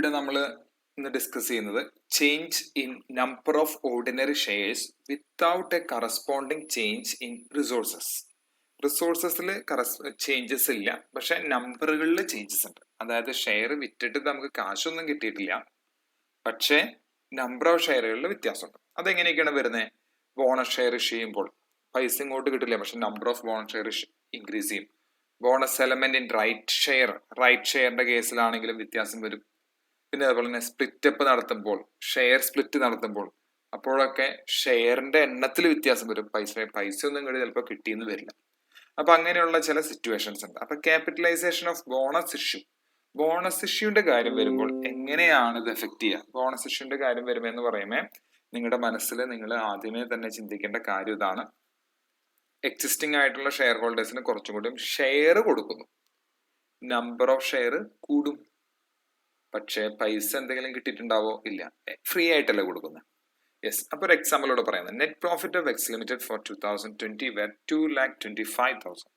ഇവിടെ നമ്മൾ ഇന്ന് ഡിസ്കസ് ചെയ്യുന്നത് change in number of ordinary shares without a corresponding change in resources. റിസോഴ്സസിൽ ചേഞ്ചസ് ഇല്ല, പക്ഷെ നമ്പറുകളിൽ ചേഞ്ചസ് ഉണ്ട്. അതായത് ഷെയർ വിറ്റിട്ട് നമുക്ക് കാശൊന്നും കിട്ടിയിട്ടില്ല, പക്ഷേ നമ്പർ ഓഫ് ഷെയറുകളിൽ വ്യത്യാസമുണ്ട്. അതെങ്ങനെയൊക്കെയാണ് വരുന്നത്? ബോണസ് ഷെയർ ഇഷ്യൂ ചെയ്യുമ്പോൾ പൈസ ഇങ്ങോട്ട് കിട്ടില്ല, പക്ഷെ number of bonus share increase ചെയ്യും. ബോണസ് എലമെന്റ് ഇൻ റൈറ്റ് ഷെയറിന്റെ കേസിലാണെങ്കിലും വ്യത്യാസം വരും. പിന്നെ അതുപോലെ തന്നെ സ്പ്ലിറ്റ് അപ്പ് നടത്തുമ്പോൾ, ഷെയർ സ്പ്ലിറ്റ് നടത്തുമ്പോൾ, അപ്പോഴൊക്കെ ഷെയറിന്റെ എണ്ണത്തിൽ വ്യത്യാസം വരും. പൈസ ഒന്നും ഇങ്ങോട്ട് ചിലപ്പോൾ കിട്ടിയെന്ന് വരില്ല. അപ്പൊ അങ്ങനെയുള്ള ചില സിറ്റുവേഷൻസ് ഉണ്ട്. അപ്പൊ ക്യാപിറ്റലൈസേഷൻ ഓഫ് ബോണസ് ഇഷ്യൂന്റെ കാര്യം വരുമ്പോൾ എങ്ങനെയാണ് ഇത് എഫക്ട് ചെയ്യുക? ബോണസ് ഇഷ്യൂന്റെ കാര്യം വരുമെന്ന് പറയുമ്പോൾ നിങ്ങളുടെ മനസ്സിൽ നിങ്ങൾ ആദ്യമേ തന്നെ ചിന്തിക്കേണ്ട കാര്യം ഇതാണ്: എക്സിസ്റ്റിംഗ് ആയിട്ടുള്ള ഷെയർ ഹോൾഡേഴ്സിന് കുറച്ചും കൂടി ഷെയർ കൊടുക്കുന്നു, നമ്പർ ഓഫ് ഷെയർ കൂടും, പക്ഷേ പൈസ എന്തെങ്കിലും കിട്ടിയിട്ടുണ്ടാവോ? ഇല്ല, ഫ്രീ ആയിട്ടല്ലേ കൊടുക്കുന്നത്. യെസ്. അപ്പോൾ ഒരു എക്സാമ്പിളോട് പറയുന്നത്, net profit of X limited for 2020 were 2,25,000.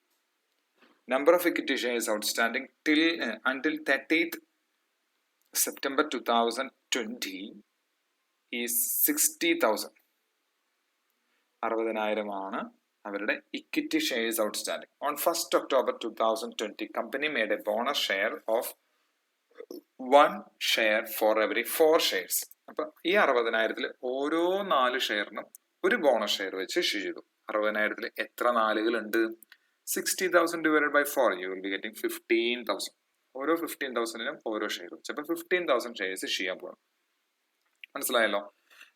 Number of equity shares outstanding until 30th September 2020 is 60,000. 60,000 ആണ് അവരുടെ equity shares outstanding. On 1st October 2020 company made A bonus share of 1 share for every 4 shares. അപ്പൊ ഈ 60,000 ഓരോ 4 ഷെയറിനും ഒരു bonus share വെച്ച് issue ചെയ്തു. 60,000 എത്ര നാലുകൾ ഉണ്ട്? 60,000 divided by 4, you will be getting 15,000. ഓരോ 15,000നും ഓരോ ഷെയർ വെച്ച്, അപ്പൊ 15,000 ഷെയർസ് ഇഷ്യൂ ചെയ്യാൻ പോകണം. മനസ്സിലായല്ലോ?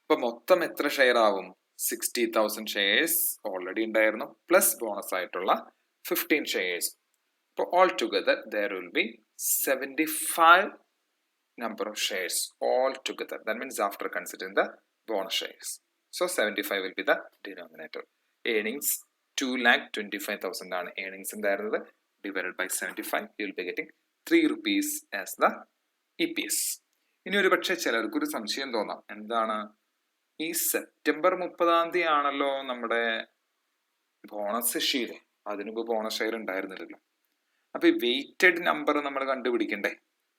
അപ്പൊ മൊത്തം എത്ര ഷെയർ ആവും? 60,000 ഷെയർസ് ഓൾറെഡി ഉണ്ടായിരുന്നു, പ്ലസ് ബോണസ് ആയിട്ടുള്ള 15 ഷെയർസ്. അപ്പോൾ all together there will be 75 number of shares all together. That means after considering the bonus shares. So 75 will be the denominator. Earnings 2,25,000 ആണ് earnings ഉണ്ടായിരുന്നത്. Divided by 75, you will be getting 3 rupees as the EPS. ഇനി ഒരു പക്ഷേ ചിലർക്കൊരു സംശയം തോന്നാം, എന്താണ് ഈ September 30 ആണല്ലോ നമ്മുടെ ബോണസ് ഇഷ്യൂ ചെയ്തത്, അതിനുമ്പ് ബോണസ് ഷെയർ ഉണ്ടായിരുന്നില്ലല്ലോ. അപ്പൊ ഈ വെയിറ്റഡ് നമ്പർ നമ്മൾ കണ്ടുപിടിക്കണ്ടേ?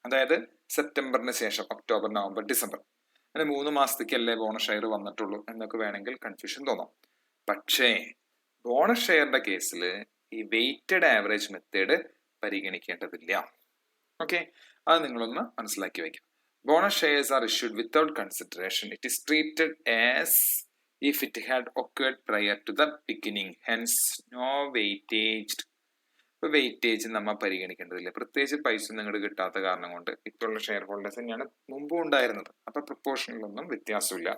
അതായത് സെപ്റ്റംബറിന് ശേഷം ഒക്ടോബർ, നവംബർ, ഡിസംബർ, അങ്ങനെ 3 മാസത്തേക്കല്ലേ ബോണസ് ഷെയർ വന്നിട്ടുള്ളൂ എന്നൊക്കെ വേണമെങ്കിൽ കൺഫ്യൂഷൻ തോന്നാം. പക്ഷേ ബോണസ് ഷെയറിന്റെ കേസിൽ ഈ വെയിറ്റഡ് ആവറേജ് മെത്തേഡ് പരിഗണിക്കേണ്ടതില്ല. ഓക്കെ, അത് നിങ്ങളൊന്ന് മനസ്സിലാക്കി വയ്ക്കാം. Bonus shares are issued without consideration. It is treated as if it had occurred prior to the beginning. Hence, no weightage. ഇപ്പോൾ വെയിറ്റേജ് നമ്മൾ പരിഗണിക്കേണ്ടതില്ല. പ്രത്യേകിച്ച് പൈസ നിങ്ങൾക്ക് കിട്ടാത്ത കാരണം കൊണ്ട് ഇപ്പോഴുള്ള ഷെയർ ഹോൾഡേഴ്സ് തന്നെയാണ് മുമ്പും ഉണ്ടായിരുന്നത്. അപ്പൊ പ്രൊപ്പോർഷനിലൊന്നും വ്യത്യാസമില്ല.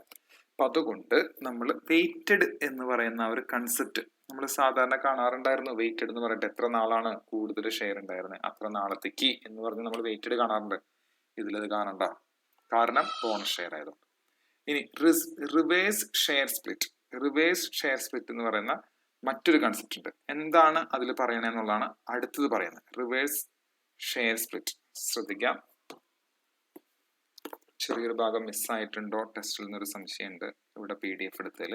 അപ്പൊ അതുകൊണ്ട് നമ്മൾ വെയിറ്റഡ് എന്ന് പറയുന്ന ഒരു കൺസെപ്റ്റ് നമ്മൾ സാധാരണ കാണാറുണ്ടായിരുന്നു. വെയിറ്റഡ് എന്ന് പറഞ്ഞിട്ട് എത്ര നാളാണ് കൂടുതൽ ഷെയർ ഉണ്ടായിരുന്നത് അത്ര നാളത്തേക്ക് എന്ന് പറഞ്ഞ് നമ്മൾ വെയിറ്റഡ് കാണാറുണ്ട്. ഇതിലത് കാണണ്ട, കാരണം ബോണസ് ഷെയർ ആയതുകൊണ്ട്. ഇനി റിവേഴ്സ് ഷെയർ സ്പ്ലിറ്റ് എന്ന് പറയുന്ന മറ്റൊരു കൺസെപ്റ്റ് ഉണ്ട്. എന്താണ് അതിൽ പറയണെന്നുള്ളതാണ് അടുത്തത് പറയുന്നത്. റിവേഴ്സ് ഷെയർ സ്പ്ലിറ്റ് ശ്രദ്ധിക്കാം. ചെറിയൊരു ഭാഗം മിസ്സായിട്ടുണ്ടോ ടെസ്റ്റിൽ നിന്നൊരു സംശയമുണ്ട്. ഇവിടെ PDF എടുത്തതിൽ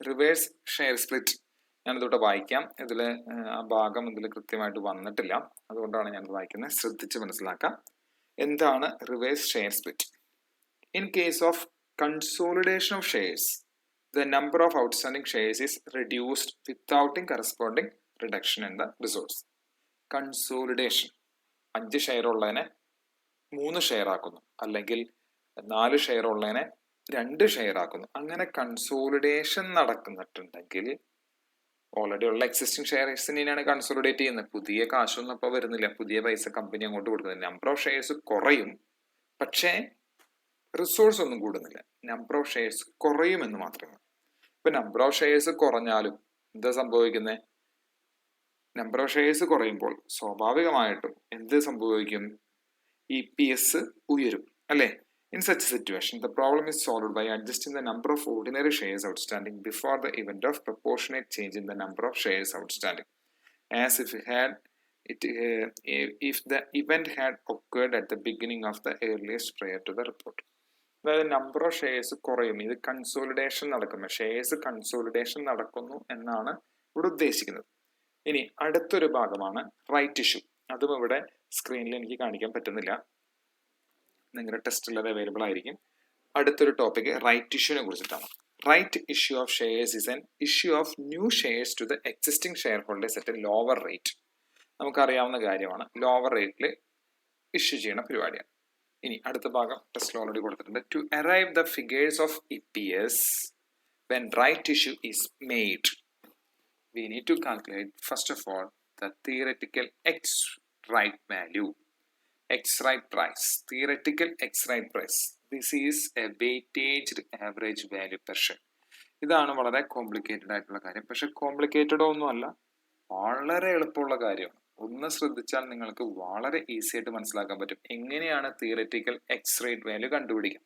റിവേഴ്സ് ഷെയർ സ്പ്ലിറ്റ് ഞാനിതോടെ വായിക്കാം. ഇതിൽ ആ ഭാഗം ഇതിൽ കൃത്യമായിട്ട് വന്നിട്ടില്ല, അതുകൊണ്ടാണ് ഞാനിത് വായിക്കുന്നത്. ശ്രദ്ധിച്ച് മനസ്സിലാക്കാം. എന്താണ് reverse share split? In case of consolidation of shares, the number of outstanding shares is reduced without corresponding reduction in the resource. Consolidation, 5 share ഉള്ളതിനെ 3 ഷെയർ ആക്കുന്നു, അല്ലെങ്കിൽ 4 ഷെയർ ഉള്ളതിനെ 2 ഷെയർ ആക്കുന്നു. അങ്ങനെ കൺസോളിഡേഷൻ നടക്കുന്നുണ്ടെങ്കിൽ ഓൾറെഡി ഉള്ള എക്സിസ്റ്റിംഗ് ഷെയർസിനെയാണ് കൺസോളിഡേറ്റ് ചെയ്യുന്നത്. പുതിയ കാശൊന്നും ഇപ്പോൾ വരുന്നില്ല, പുതിയ പൈസ കമ്പനി അങ്ങോട്ട് കൊടുക്കുന്നില്ല. നമ്പർ ഓഫ് ഷെയർസ് കുറയും, പക്ഷേ റിസോഴ്സ് ഒന്നും കൂടുന്നില്ല. നമ്പർ ഓഫ് ഷെയർസ് കുറയുമെന്ന് മാത്രമേ. ഇപ്പൊ നമ്പർ ഓഫ് ഷെയർസ് കുറഞ്ഞാലും എന്താ സംഭവിക്കുന്നത്? നമ്പർ ഓഫ് ഷെയർസ് കുറയുമ്പോൾ സ്വാഭാവികമായിട്ടും എന്ത് സംഭവിക്കും? EPS ഉയരും, അല്ലേ? In such a situation, the problem is solved by adjusting the number of ordinary shares outstanding before the event of proportionate change in the number of shares outstanding, as if the event had occurred at the beginning of the earliest prior to the report. അതായത് number of shares കുറയും, ഇത് consolidation നടക്കുന്നു, shares consolidation നടക്കുന്നു എന്നാണ് ഇവിടെ ഉദ്ദേശിക്കുന്നത്. ഇനി അടുത്തൊരു ഭാഗമാണ് റൈറ്റ് ഇഷ്യൂ. അതും ഇവിടെ സ്ക്രീനിൽ എനിക്ക് കാണിക്കാൻ പറ്റുന്നില്ല, നിങ്ങളുടെ ടെസ്റ്റിൽ അത് അവൈലബിൾ ആയിരിക്കും. അടുത്തൊരു ടോപ്പിക് റൈറ്റ് ഇഷ്യൂവിനെ കുറിച്ചിട്ടാണ്. Right issue of shares is an issue of new shares to the existing share holders at a lower rate. നമുക്കറിയാവുന്ന കാര്യമാണ്, ലോവർ റേറ്റിൽ ഇഷ്യൂ ചെയ്യുന്ന പരിപാടിയാണ്. ഇനി അടുത്ത ഭാഗം ടെസ്റ്റിൽ ഓൾറെഡി കൊടുത്തിട്ടുണ്ട്. To arrive the figures of EPS when right issue is made, we need to calculate first of all the theoretical X-right value, X-right price, theoretical X-right price. This is a weighted average value per share. ഇതാണ് വളരെ complicated ആയിട്ടുള്ള കാര്യം. പക്ഷെ കോംപ്ലിക്കേറ്റഡോ ഒന്നുമല്ല, വളരെ എളുപ്പമുള്ള കാര്യമാണ്. ഒന്ന് ശ്രദ്ധിച്ചാൽ നിങ്ങൾക്ക് വളരെ ഈസി ആയിട്ട് മനസ്സിലാക്കാൻ പറ്റും എങ്ങനെയാണ് തിയററ്റിക്കൽ X-rate വാല്യൂ കണ്ടുപിടിക്കുക.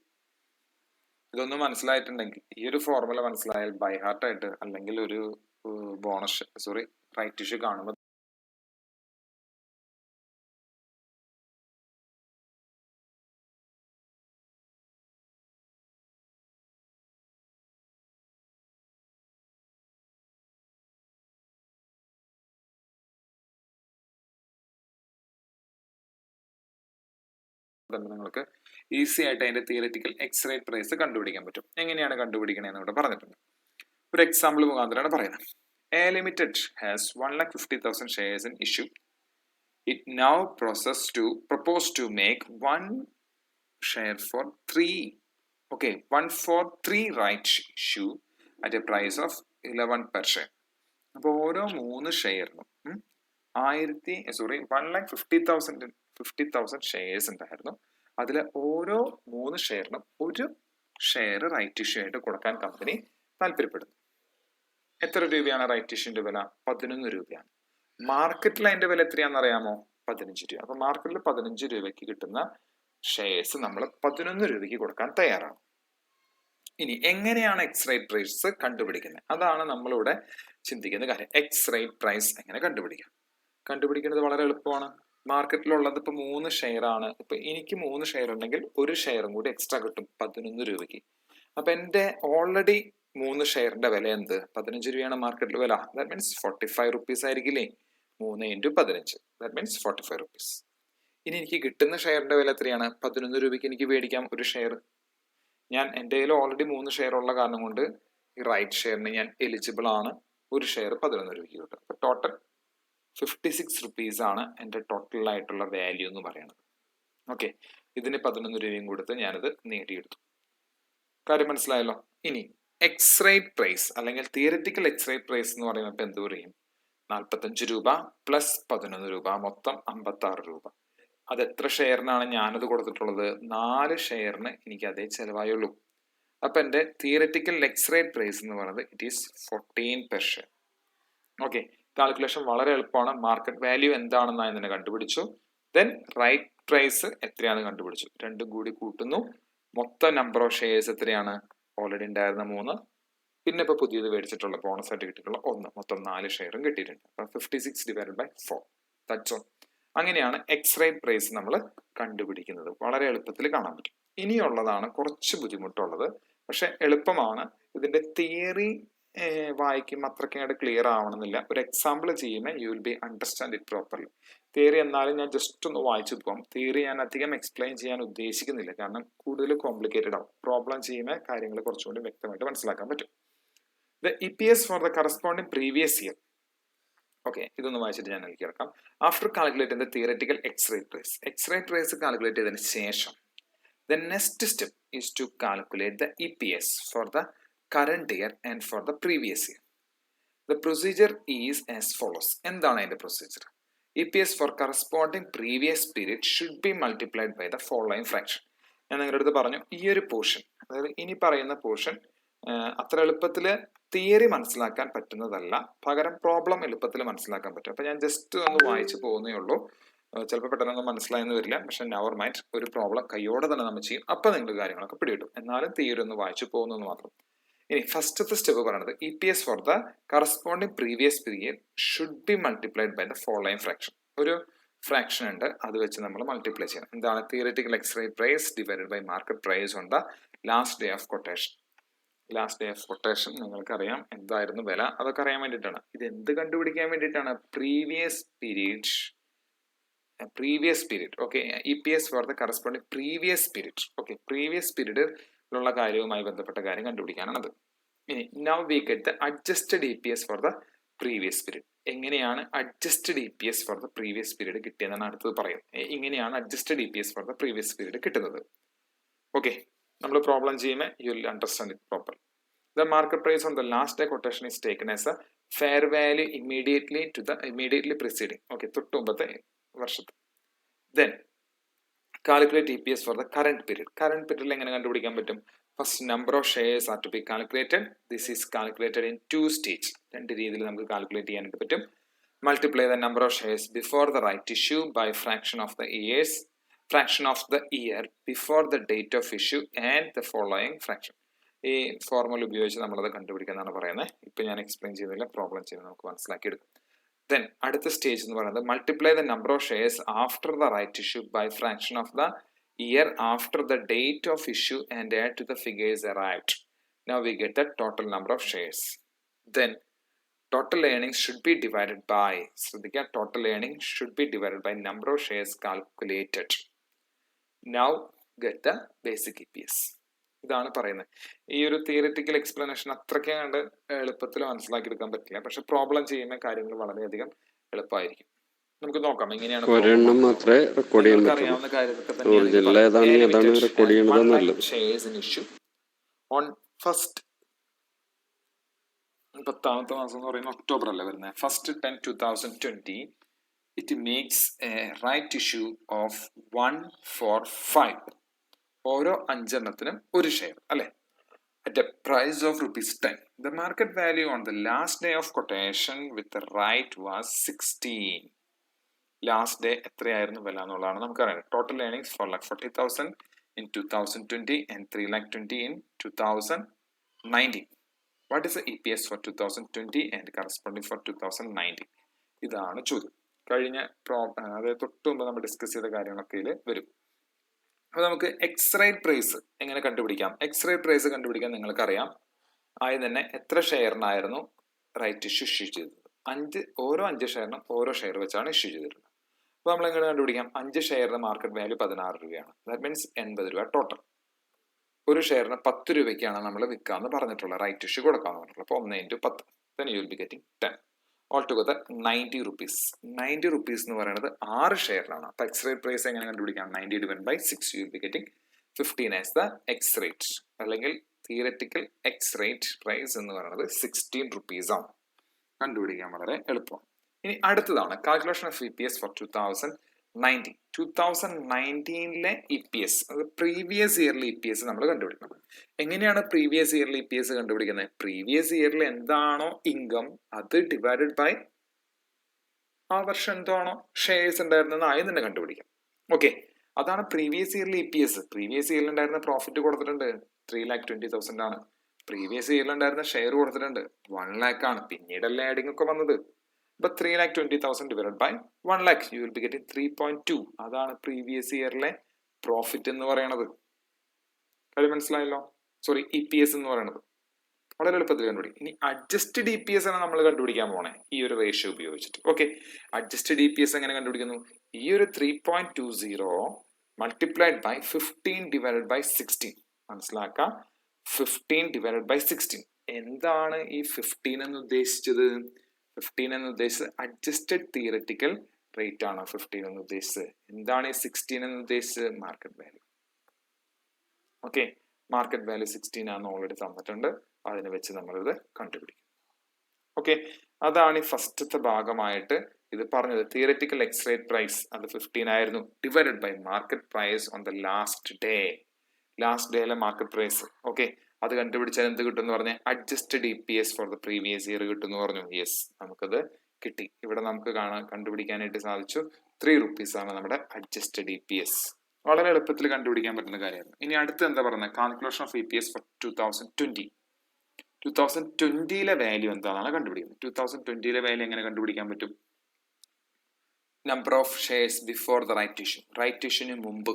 ഇതൊന്നും മനസ്സിലായിട്ടുണ്ടെങ്കിൽ, ഈ ഒരു ഫോർമുല മനസ്സിലായാൽ ബൈ ഹാർട്ടായിട്ട് അല്ലെങ്കിൽ ഒരു റൈറ്റ് ഇഷ്യൂ കാണുമ്പോൾ നിങ്ങൾക്ക് ഈസി ആയിട്ട് അതിന്റെ തിയററ്റിക്കൽ X-rate പ്രൈസ് കണ്ടുപിടിക്കാൻ പറ്റും. എങ്ങനെയാണ് കണ്ടുപിടിക്കണേന്ന് ഇവിടെ പറഞ്ഞിട്ടുണ്ട്. ഒരു എക്സാമ്പിൾ മുഖാന്തരമാണ് പറയുന്നത്. A Limited has 1,50,000 shares in issue. It now propose to make one share for 3 right issue at a price of 11 per share. അപ്പോൾ ഓരോ 3 ഷെയറിനും 1,50,000 ഷെയർസ് ഉണ്ടായിരുന്നു. അതിൽ ഓരോ 3 ഷെയറിനും ഒരു ഷെയർ റൈറ്റ് ഇഷ്യൂ ആയിട്ട് കൊടുക്കാൻ കമ്പനി താല്പര്യപ്പെടുന്നു. എത്ര രൂപയാണ് റൈറ്റ് ഇഷ്യൂന്റെ വില? 11 രൂപയാണ്. മാർക്കറ്റിൽ അതിന്റെ വില എത്രയാണെന്ന് അറിയാമോ? 15 രൂപ. അപ്പൊ മാർക്കറ്റിൽ 15 രൂപയ്ക്ക് കിട്ടുന്ന ഷെയർസ് നമ്മൾ 11 രൂപയ്ക്ക് കൊടുക്കാൻ തയ്യാറാണ്. ഇനി എങ്ങനെയാണ് X-rate പ്രൈസ് കണ്ടുപിടിക്കുന്നത്? അതാണ് നമ്മളിവിടെ ചിന്തിക്കുന്ന കാര്യം. X-rate പ്രൈസ് എങ്ങനെ കണ്ടുപിടിക്കുന്നത് വളരെ എളുപ്പമാണ്. മാർക്കറ്റിലുള്ളത് ഇപ്പൊ 3 ഷെയർ ആണ്. ഇപ്പൊ എനിക്ക് 3 ഷെയർ ഉണ്ടെങ്കിൽ ഒരു ഷെയറും കൂടി എക്സ്ട്രാ കിട്ടും 11 രൂപയ്ക്ക്. അപ്പൊ എന്റെ ഓൾറെഡി 3 ഷെയറിന്റെ വില എന്ത്? 15 രൂപയാണ് മാർക്കറ്റിൽ വില. ദാറ്റ് മീൻസ് 45 റുപ്പീസ് ആയിരിക്കില്ലേ? 3 × 15 ദാറ്റ് മീൻസ് 45 റുപ്പീസ്. ഇനി എനിക്ക് കിട്ടുന്ന ഷെയറിന്റെ വില എത്രയാണ്? 11 രൂപയ്ക്ക് എനിക്ക് മേടിക്കാം ഒരു ഷെയർ. ഞാൻ എൻ്റെ കയ്യിൽ ഓൾറെഡി 3 ഷെയർ ഉള്ള കാരണം കൊണ്ട് ഈ റൈറ്റ് ഷെയറിന് ഞാൻ എലിജിബിൾ ആണ്. ഒരു ഷെയർ 11 രൂപയ്ക്ക് കിട്ടും. അപ്പൊ ടോട്ടൽ 56 റുപ്പീസ് ആണ് എൻ്റെ ടോട്ടൽ ആയിട്ടുള്ള വാല്യൂ എന്ന് പറയുന്നത്. ഓക്കെ, ഇതിന് 11 രൂപയും കൊടുത്ത് ഞാനത് നേടിയെടുത്തു. കാര്യം മനസ്സിലായല്ലോ. ഇനി X-rate പ്രൈസ് അല്ലെങ്കിൽ തിയററ്റിക്കൽ X-rate പ്രൈസ് എന്ന് പറയുമ്പോൾ ഇപ്പൊ എന്ത് പറയും? 45 രൂപ പ്ലസ് 11 രൂപ, മൊത്തം 56 രൂപ. അത് എത്ര ഷെയറിനാണ് ഞാനത് കൊടുത്തിട്ടുള്ളത്? 4 ഷെയറിന് എനിക്ക് അതേ ചെലവായുള്ളൂ. അപ്പൊ എന്റെ തിയററ്റിക്കൽ X-rate പ്രൈസ് എന്ന് പറയുന്നത് it is 14 per share. Okay, calculation വളരെ എളുപ്പമാണ്. മാർക്കറ്റ് വാല്യൂ എന്താണെന്ന് ഇതിനെ കണ്ടുപിടിച്ചു. ദെൻ റൈറ്റ് പ്രൈസ് എത്രയാണെന്ന് കണ്ടുപിടിച്ചു. രണ്ടും കൂടി കൂട്ടുന്നു. മൊത്തം നമ്പർ ഓഫ് ഷെയർസ് എത്രയാണ്? ഓൾറെഡി ഉണ്ടായിരുന്ന 3, പിന്നെ ഇപ്പൊ പുതിയത് മേടിച്ചിട്ടുള്ള ബോണസ് ആയിട്ട് കിട്ടിയിട്ടുള്ള 1, മൊത്തം 4 ഷെയറും കിട്ടിയിട്ടുണ്ട്. 56 ഡിവൈഡഡ് ബൈ 4. That's all. അങ്ങനെയാണ് X-rate പ്രൈസ് നമ്മൾ കണ്ടുപിടിക്കുന്നത്. വളരെ എളുപ്പത്തിൽ കാണാൻ പറ്റും. ഇനിയുള്ളതാണ് കുറച്ച് ബുദ്ധിമുട്ടുള്ളത്, പക്ഷെ എളുപ്പമാണ്. ഇതിന്റെ തിയറി വായിക്കുമ്പോൾ അത്രയ്ക്കങ്ങോട്ട് ക്ലിയർ ആവണമെന്നില്ല. ഒരു എക്സാമ്പിൾ ചെയ്യുമ്പോൾ you will B understand it properly. Theory എന്നാലും ഞാൻ ജസ്റ്റ് ഒന്ന് വായിച്ചു പോകാം. തിയറി ഞാൻ അധികം എക്സ്പ്ലെയിൻ ചെയ്യാൻ ഉദ്ദേശിക്കുന്നില്ല, കാരണം കൂടുതൽ കോംപ്ലിക്കേറ്റഡ് ആവും. പ്രോബ്ലം ചെയ്യുന്ന കാര്യങ്ങൾ കുറച്ചുകൂടി വ്യക്തമായിട്ട് മനസ്സിലാക്കാൻ പറ്റും. The EPS for the corresponding previous year. Okay, ഇതൊന്ന് വായിച്ചിട്ട് ഞാൻ എനിക്ക് കിടക്കാം. After calculating the theoretical X-rate price, X-rate price calculate ചെയ്തതിന് ശേഷം the next step is to calculate the EPS for the current year and for the previous year. The procedure is as follows. എന്താണ് അതിന്റെ procedure? EPS for corresponding previous period should be multiplied by the following fraction. ഞാൻ നിങ്ങളുടെ അടുത്ത് പറഞ്ഞു, ഈ ഒരു portion, അതായത് ഇനി പറയുന്ന പോർഷൻ അത്ര എളുപ്പത്തിൽ തിയറി മനസ്സിലാക്കാൻ പറ്റുന്നതല്ല, പകരം പ്രോബ്ലം എളുപ്പത്തിൽ മനസ്സിലാക്കാൻ പറ്റും. അപ്പൊ ഞാൻ ജസ്റ്റ് ഒന്ന് വായിച്ചു പോകുന്നേ ഉള്ളൂ. ചിലപ്പോൾ പെട്ടെന്നൊന്നും മനസ്സിലായെന്ന് വരില്ല, പക്ഷെ നെവർ മൈൻഡ്, ഒരു പ്രോബ്ലം കൈയോടെ തന്നെ നമ്മൾ ചെയ്യും. അപ്പൊ നിങ്ങൾ കാര്യങ്ങളൊക്കെ പിടികിട്ടും. എന്നാലും തിയറി ഒന്ന് വായിച്ചു പോകുന്നത് മാത്രം. ഇനി ഫസ്റ്റത്തെ സ്റ്റെപ്പ് പറയുന്നത് EPS for the corresponding previous period should be multiplied by the following fraction. ഒരു ഫ്രാക്ഷൻ ഉണ്ട്, അത് വെച്ച് നമ്മൾ മൾട്ടിപ്ലൈ ചെയ്യണം. എന്താണ്? Theoretical X-rate price divided by market price on the last day of quotation. Last day of quotation നിങ്ങൾക്കറിയാം എന്തായിരുന്നു വില, അതൊക്കെ അറിയാൻ വേണ്ടിയിട്ടാണ്. ഇത് എന്ത് കണ്ടുപിടിക്കാൻ വേണ്ടിയിട്ടാണ്? Previous period. Okay, EPS for the corresponding previous period. Okay, previous പീരീഡിലുള്ള കാര്യവുമായി ബന്ധപ്പെട്ട കാര്യം കണ്ടുപിടിക്കാനാണത്. ഇനി now we get the adjusted EPS for the previous period. എങ്ങനെയാണ് adjusted EPS for the previous period കിട്ടിയതെന്നാണ് അടുത്തത് പറയും. ഇങ്ങനെയാണ് adjusted EPS for the previous period കിട്ടുന്നത്. ഓക്കെ, നമ്മൾ പ്രോബ്ലം ചെയ്യുമ്പോൾ you will understand it proper. The market price on the last day quotation is taken as a fair value immediately preceding. Okay, തൊട്ട് മുമ്പത്തെ വർഷത്തെ. Then calculate EPS for the current period. Current period എങ്ങനെ കണ്ടുപിടിക്കാൻ പറ്റും? First, number of shares are to be calculated. This is calculated in two stages. രണ്ട് രീതിയിൽ നമുക്ക് calculate ചെയ്യാനായിട്ട് പറ്റും. Multiply the number of shares before the right issue by fraction of the year before the date of issue and the following fraction. ഈ formula ഉപയോഗിച്ച് നമ്മളത് കണ്ടുപിടിക്കാന്നാണ് പറയുന്നത്. ഇപ്പൊ ഞാൻ എക്സ്പ്ലെയിൻ ചെയ്യുന്നില്ല, പ്രോബ്ലം ചെയ്ത് നമുക്ക് മനസ്സിലാക്കി എടുക്കും. ദെൻ അടുത്ത സ്റ്റേജ് എന്ന് പറയുന്നത് multiply the number of shares after the right issue by fraction of the year after the date of issue and add to the figures arrived. Now we get the total number of shares. Then total earnings should be divided by, ശ്രദ്ധിക്കുക, total earnings should be divided by number of shares calculated. Now get the basic EPS. ഇതാണ് പറയുന്നത്. ഈ ഒരു theoretical explanation അത്രയ്ക്ക് കണ്ട് എളുപ്പത്തിൽ മനസ്സിലാക്കി എടുക്കാൻ പറ്റില്ല, പക്ഷെ പ്രോബ്ലം ചെയ്യുന്ന കാര്യങ്ങൾ വളരെയധികം എളുപ്പമായിരിക്കും. നമുക്ക് നോക്കാം എങ്ങനെയാണ് അറിയാവുന്ന കാര്യമൊക്കെ തന്നെയാണ്. Shares in issue on first 10th മാസം എന്ന് പറയുന്നത് ഒക്ടോബർ അല്ലേ വരുന്നത്. First 10/2020 it makes a right issue of 1 for 5. ഓരോ 5 എണ്ണത്തിനും ഒരു ഷെയർ അല്ലെ, at a price of ₹10. The market value on the last day of quotation with the right was 16. Last day എത്രയായിരുന്നു വില എന്നുള്ളതാണ് നമുക്കറിയാം. Total earnings 4,40,000 in 2020 and 3,20,000 in 2019. What is the EPS for 2020 and corresponding for 2019? ഇതാണ് ചോദ്യം. കഴിഞ്ഞ അതായത് തൊട്ട് മുമ്പ് നമ്മൾ ഡിസ്കസ് ചെയ്ത കാര്യങ്ങളൊക്കെ വരും. അപ്പൊ നമുക്ക് എക്സ് റേറ്റ് പ്രൈസ് എങ്ങനെ കണ്ടുപിടിക്കാം? എക്സ് റേറ്റ് പ്രൈസ് കണ്ടുപിടിക്കാൻ നിങ്ങൾക്കറിയാം. ആദ്യം തന്നെ എത്ര ഷെയറിനായിരുന്നു റൈറ്റ് ഇഷ്യൂ ചെയ്തത്? ഓരോ 5 ഷെയറിനും ഓരോ ഷെയർ വെച്ചാണ് ഇഷ്യൂ ചെയ്തിട്ടുള്ളത്. അപ്പൊ നമ്മൾ എങ്ങനെ കണ്ടുപിടിക്കാം? 5 ഷെയറിന് മാർക്കറ്റ് വാല്യൂ 16 രൂപയാണ്. ദാറ്റ് മീൻസ് 80 രൂപ ടോട്ടൽ. ഒരു ഷെയറിന് 10 രൂപയ്ക്കാണ് നമ്മൾ വിൽക്കാന്ന് പറഞ്ഞിട്ടുള്ളത്, റൈറ്റ് ഇഷ്യൂ കൊടുക്കാന്ന് പറഞ്ഞിട്ടുള്ളത്. അപ്പോൾ 1 × 10, then you will be getting 10. All together 90 rupees. 90 rupees എന്ന് പറയുന്നത് 6 ഷെയറിലാണ്. അപ്പൊ എക്സ് റേറ്റ് പ്രൈസ് എങ്ങനെ കണ്ടുപിടിക്കാം? 90 divided by 6, you will be getting 15 as the X rate. അല്ലെങ്കിൽ തിയററ്റിക്കൽ എക്സ് റേറ്റ് പ്രൈസ് എന്ന് പറയുന്നത് 16 rupees ആണ്. കണ്ടുപിടിക്കാൻ വളരെ എളുപ്പം. ഇനി അടുത്തതാണ് calculation of EPS for 2019. 2019 EPS, അത് പ്രീവിയസ് ഇയർലി EPS നമ്മൾ കണ്ടുപിടിക്കണം. എങ്ങനെയാണ് പ്രീവിയസ് ഇയർലി EPS കണ്ടുപിടിക്കുന്നത്? പ്രീവിയസ് ഇയറിൽ എന്താണോ ഇൻകം അത് ഡിവൈഡഡ് ബൈ ആ വർഷം എന്താണോ ഷെയർസ് ഉണ്ടായിരുന്നത് ആദ്യം തന്നെ കണ്ടുപിടിക്കാം. ഓക്കെ, അതാണ് പ്രീവിയസ് ഇയർലി EPS. പ്രീവിയസ് ഇയറിൽ ഉണ്ടായിരുന്ന പ്രോഫിറ്റ് കൊടുത്തിട്ടുണ്ട് 3,20,000 ആണ്. പ്രീവിയസ് ഇയറിൽ ഉണ്ടായിരുന്ന ഷെയർ കൊടുത്തിട്ടുണ്ട് 1 lakh ആണ്. പിന്നീടല്ലേ ആഡിംഗ് ഒക്കെ വന്നത്. But 3,20,000 divided by 1 lakh, you will be getting 3.2. അതാണ് പ്രീവിയസ് ഇയറിലെ പ്രോഫിറ്റ് എന്ന് പറയുന്നത്. കാര്യം മനസ്സിലായല്ലോ? സോറി, EPS എന്ന് പറയുന്നത് വളരെ എളുപ്പത്തിൽ കണ്ടുപിടിക്കും. ഇനി അഡ്ജസ്റ്റഡ് EPS ആണ് നമ്മൾ കണ്ടുപിടിക്കാൻ പോണേ ഈ ഒരു റേഷ്യോ ഉപയോഗിച്ചിട്ട്. ഓക്കെ, അഡ്ജസ്റ്റഡ് EPS എങ്ങനെ കണ്ടുപിടിക്കുന്നു? ഈ ഒരു 3.20 മൾട്ടിപ്ലൈഡ് ബൈ 15 divided by 16. മനസ്സിലാക്കാം, 15 divided by 16. എന്താണ് ഈ 15 എന്ന് ഉദ്ദേശിച്ചത്? 15 എന്ന് ഉദ്ദേശിച്ചത് അഡ്ജസ്റ്റഡ് തിയററ്റിക്കൽ റേറ്റ് ആണ്. 15 എന്ന് ഉദ്ദേശിച്ചത് എന്താണ്? ഈ 16 എന്ന് ഉദ്ദേശിച്ചത് market value. Okay, market value 16 ആണെന്ന് ഓൾറെഡി തന്നിട്ടുണ്ട്. അതിനെ വെച്ച് നമ്മളിത് കണ്ടുപിടിക്കും. ഓക്കെ, അതാണ് ഈ ഫസ്റ്റത്തെ ഭാഗമായിട്ട് ഇത് പറഞ്ഞത്. തിയററ്റിക്കൽ എക്സ് റേറ്റ് പ്രൈസ് അത് 15 ആയിരുന്നു, divided by market price on the last ഡേയിലെ മാർക്കറ്റ് പ്രൈസ്. ഓക്കെ, അത് കണ്ടുപിടിച്ചാൽ എന്ത് കിട്ടും എന്ന് പറഞ്ഞാൽ adjusted EPS for the previous year കിട്ടും എന്ന് പറഞ്ഞു. യെസ്, നമുക്കത് കിട്ടി. ഇവിടെ നമുക്ക് കണ്ടുപിടിക്കാനായിട്ട് സാധിച്ചു. 3 rupees ആണ് നമ്മുടെ അഡ്ജസ്റ്റഡ് EPS. വളരെ എളുപ്പത്തിൽ കണ്ടുപിടിക്കാൻ പറ്റുന്ന കാര്യമാണ്. ഇനി അടുത്ത് എന്താ പറയുന്നത്? Calculation of EPS for 2020. 2020 value എന്താണെന്നാണ് കണ്ടുപിടിക്കുന്നത്. 2020 വാല്യൂ എങ്ങനെ കണ്ടുപിടിക്കാൻ പറ്റും? Number of shares before the right issue. Right ഇഷ്യൂന് മുമ്പ്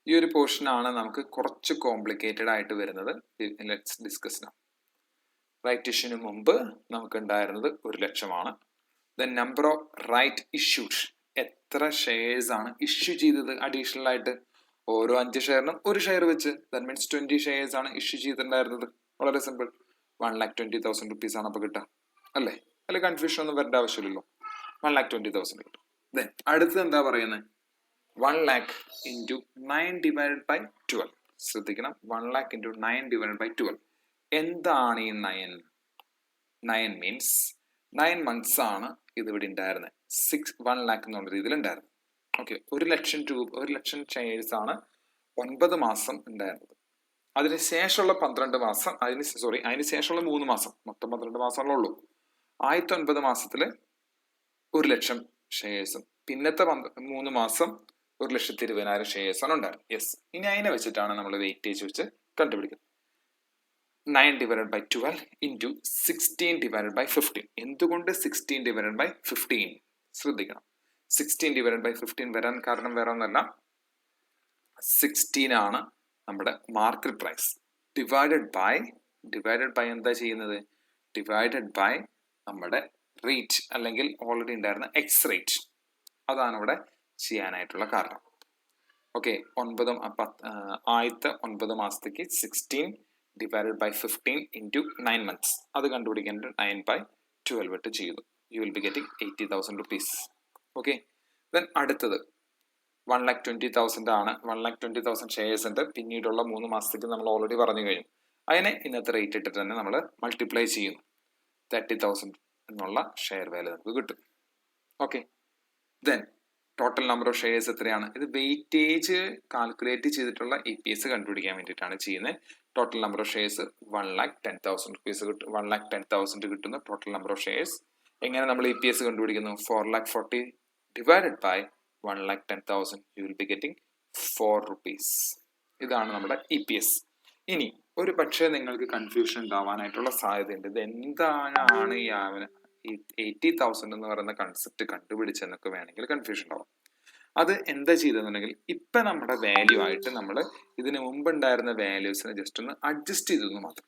ഈ ഒരു പോർഷൻ ആണ് നമുക്ക് കുറച്ച് കോംപ്ലിക്കേറ്റഡ് ആയിട്ട് വരുന്നത്. Let's discuss now. റൈറ്റ് ഇഷ്യൂന് മുമ്പ് നമുക്ക് ഉണ്ടായിരുന്നത് 1,00,000 the number of right issued, എത്ര ഷെയർസ് ആണ് ഇഷ്യൂ ചെയ്തത് അഡീഷണൽ ആയിട്ട്, ഓരോ 5 ഷെയറിനും 1 ഷെയർ വെച്ച്, ദാറ്റ് മീൻസ് 20 ഷെയർസ് ആണ് ഇഷ്യൂ ചെയ്തിട്ടുണ്ടായിരുന്നത്. വളരെ സിമ്പിൾ, 1,20,000 റുപ്പീസ് ആണ് അപ്പൊ കിട്ടുക അല്ലേ? അല്ലെ കൺഫ്യൂഷൻ ഒന്നും വരേണ്ട ആവശ്യമില്ലല്ലോ. 1,20,000 കിട്ടും. ദെൻ അടുത്തത് എന്താ പറയുന്നത്? 1 lakh into 9 divided by 12. ശ്രദ്ധിക്കണം, 1 lakh into 9 divided by 12. എന്താണ് ഈ 9? 9 മീൻസ് 9 months ആണ് ഇത് ഇവിടെ ഉണ്ടായിരുന്നത്. 1 lakh എന്നുള്ള രീതിയിൽ ഉണ്ടായിരുന്നു. ഓക്കെ, 1,00,000 ഷെയർസ് ആണ് 9 മാസം ഉണ്ടായിരുന്നത്. അതിനുശേഷമുള്ള 12 മാസം, അതിനുശേഷമുള്ള 3 മാസം, മൊത്തം 12 മാസമല്ലേ ഉള്ളൂ. ആദ്യത്തെ 9 മാസത്തില് 1,00,000 ഷെയർസും പിന്നത്തെ 3 മാസം 1,20,000 ഷെയർസ് ആണ് ഉണ്ടായിരുന്നത്. യെസ്, ഇനി അതിനെ വെച്ചിട്ടാണ് നമ്മൾ വെയിറ്റേജ് വെച്ച് കണ്ടുപിടിക്കുന്നത്. 9 divided by 12 into 16 divided by 15. എന്തുകൊണ്ട് 16 divided by 15? ശ്രദ്ധിക്കണം, 16 divided by 15 വരാൻ കാരണം വേറെ ഒന്നല്ല, 16 ആണ് നമ്മുടെ മാർക്കറ്റ് പ്രൈസ്, ഡിവൈഡഡ് ബൈ എന്താ ചെയ്യുന്നത്? ഡിവൈഡഡ് ബൈ നമ്മുടെ റേറ്റ്, അല്ലെങ്കിൽ ഓൾറെഡി ഉണ്ടായിരുന്ന എക്സ് റേറ്റ്. അതാണ് ഇവിടെ ചെയ്യാനായിട്ടുള്ള കാരണം. ഓക്കെ, ആദ്യത്തെ 9 മാസത്തേക്ക് 16 divided by 15 into 9 months. അത് കണ്ടുപിടിക്കേണ്ടത് 9 by 12 ഇട്ട് ചെയ്തു. You will be getting 80,000 rupees. Okay, then അടുത്തത് 1,20,000 ആണ്. 1,20,000 ഷെയർസ് ഉണ്ട്. പിന്നീടുള്ള 3 മാസത്തേക്ക് നമ്മൾ ഓൾറെഡി പറഞ്ഞു കഴിഞ്ഞു. അതിനെ ഇന്നത്തെ റേറ്റ് ഇട്ടിട്ട് തന്നെ നമ്മൾ മൾട്ടിപ്ലൈ ചെയ്യുന്നു. 30,000 എന്നുള്ള ഷെയർ വാല്യൂ നമുക്ക് കിട്ടും. Okay, then total number of shares എത്രയാണ്? ഇത് വെയിറ്റേജ് കാൽക്കുലേറ്റ് ചെയ്തിട്ടുള്ള EPS കണ്ടുപിടിക്കാൻ വേണ്ടിയിട്ടാണ് ചെയ്യുന്നത്. Total number of shares 1,10,000 rupees കിട്ടും. 1,10,000 കിട്ടുന്ന ടോട്ടൽ നമ്പർ ഓഫ് ഷെയർസ്. എങ്ങനെ നമ്മൾ EPS കണ്ടുപിടിക്കുന്നു? 4,40,000 divided by 1,10,000, you will be getting 4 rupees. ഇതാണ് നമ്മുടെ EPS. ഇനി ഒരു പക്ഷേ നിങ്ങൾക്ക് കൺഫ്യൂഷൻ ഉണ്ടാവാനായിട്ടുള്ള സാധ്യതയുണ്ട്. ഇത് എന്താണ് ഈ 80,000 എന്ന് പറയുന്ന കൺസെപ്റ്റ് കണ്ടുപിടിച്ചെന്നൊക്കെ വേണമെങ്കിൽ കൺഫ്യൂഷൻ ഉണ്ടാവും. അത് എന്താ ചെയ്തെന്നുണ്ടെങ്കിൽ, ഇപ്പൊ നമ്മുടെ വാല്യൂ ആയിട്ട് നമ്മൾ ഇതിന് മുമ്പ് ഉണ്ടായിരുന്ന വാല്യൂസിനെ ജസ്റ്റ് ഒന്ന് അഡ്ജസ്റ്റ് ചെയ്തെന്ന് മാത്രം.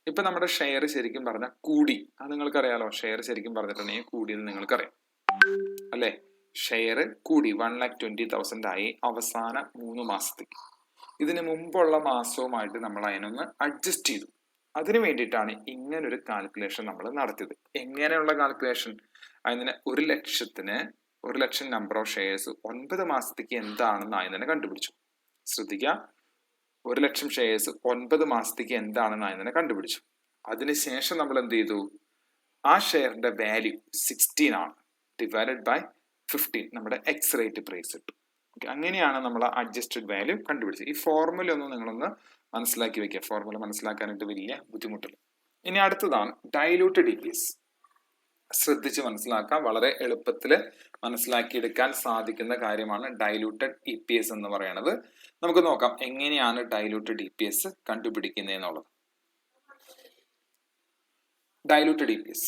ഇപ്പൊ നമ്മുടെ ഷെയർ ശരിക്കും പറഞ്ഞാൽ കൂടി, അത് നിങ്ങൾക്കറിയാലോ. ഷെയർ ശരിക്കും പറഞ്ഞിട്ടുണ്ടെങ്കിൽ കൂടിയെന്ന് നിങ്ങൾക്കറിയാം അല്ലെ? ഷെയർ കൂടി 1,20,000 ആയി അവസാന 3 മാസത്തേക്ക്. ഇതിന് മുമ്പുള്ള മാസവുമായിട്ട് നമ്മൾ അതിനൊന്ന് അഡ്ജസ്റ്റ് ചെയ്തു. അതിനു വേണ്ടിയിട്ടാണ് ഇങ്ങനൊരു കാൽക്കുലേഷൻ നമ്മൾ നടത്തിയത്. എങ്ങനെയുള്ള കാൽക്കുലേഷൻ? അതിന് 1,00,000 നമ്പർ ഓഫ് ഷെയർസ് 9 മാസത്തേക്ക് എന്താണെന്ന് ആദ്യം തന്നെ കണ്ടുപിടിച്ചു. ശ്രദ്ധിക്കുക, 1,00,000 ഷെയർസ് 9 മാസത്തേക്ക് എന്താണെന്ന് ആദ്യം തന്നെ കണ്ടുപിടിച്ചു. അതിനുശേഷം നമ്മൾ എന്ത് ചെയ്തു? ആ ഷെയറിന്റെ വാല്യൂ 16 ആണ്, ഡിവൈഡഡ് ബൈ 15 നമ്മുടെ എക്സ് റേറ്റ് പ്രൈസ് ഇട്ടു. ഓക്കെ, അങ്ങനെയാണ് നമ്മൾ അഡ്ജസ്റ്റഡ് വാല്യൂ കണ്ടുപിടിച്ചത്. ഈ ഫോർമുല ഒന്ന് നിങ്ങളൊന്ന് മനസ്സിലാക്കി വെക്കുക. ഫോർമുല മനസ്സിലാക്കാനായിട്ട് വലിയ ബുദ്ധിമുട്ടില്ല. ഇനി അടുത്തതാണ് ഡൈലൂട്ടഡ് EPS. ശ്രദ്ധിച്ച് മനസ്സിലാക്കാം, വളരെ എളുപ്പത്തിൽ മനസ്സിലാക്കിയെടുക്കാൻ സാധിക്കുന്ന കാര്യമാണ് ഡൈലൂട്ടഡ് EPS എന്ന് പറയുന്നത്. നമുക്ക് നോക്കാം എങ്ങനെയാണ് ഡൈലൂട്ടഡ് EPS കണ്ടുപിടിക്കുന്നതെന്നുള്ളത്. ഡൈലൂട്ടഡ് EPS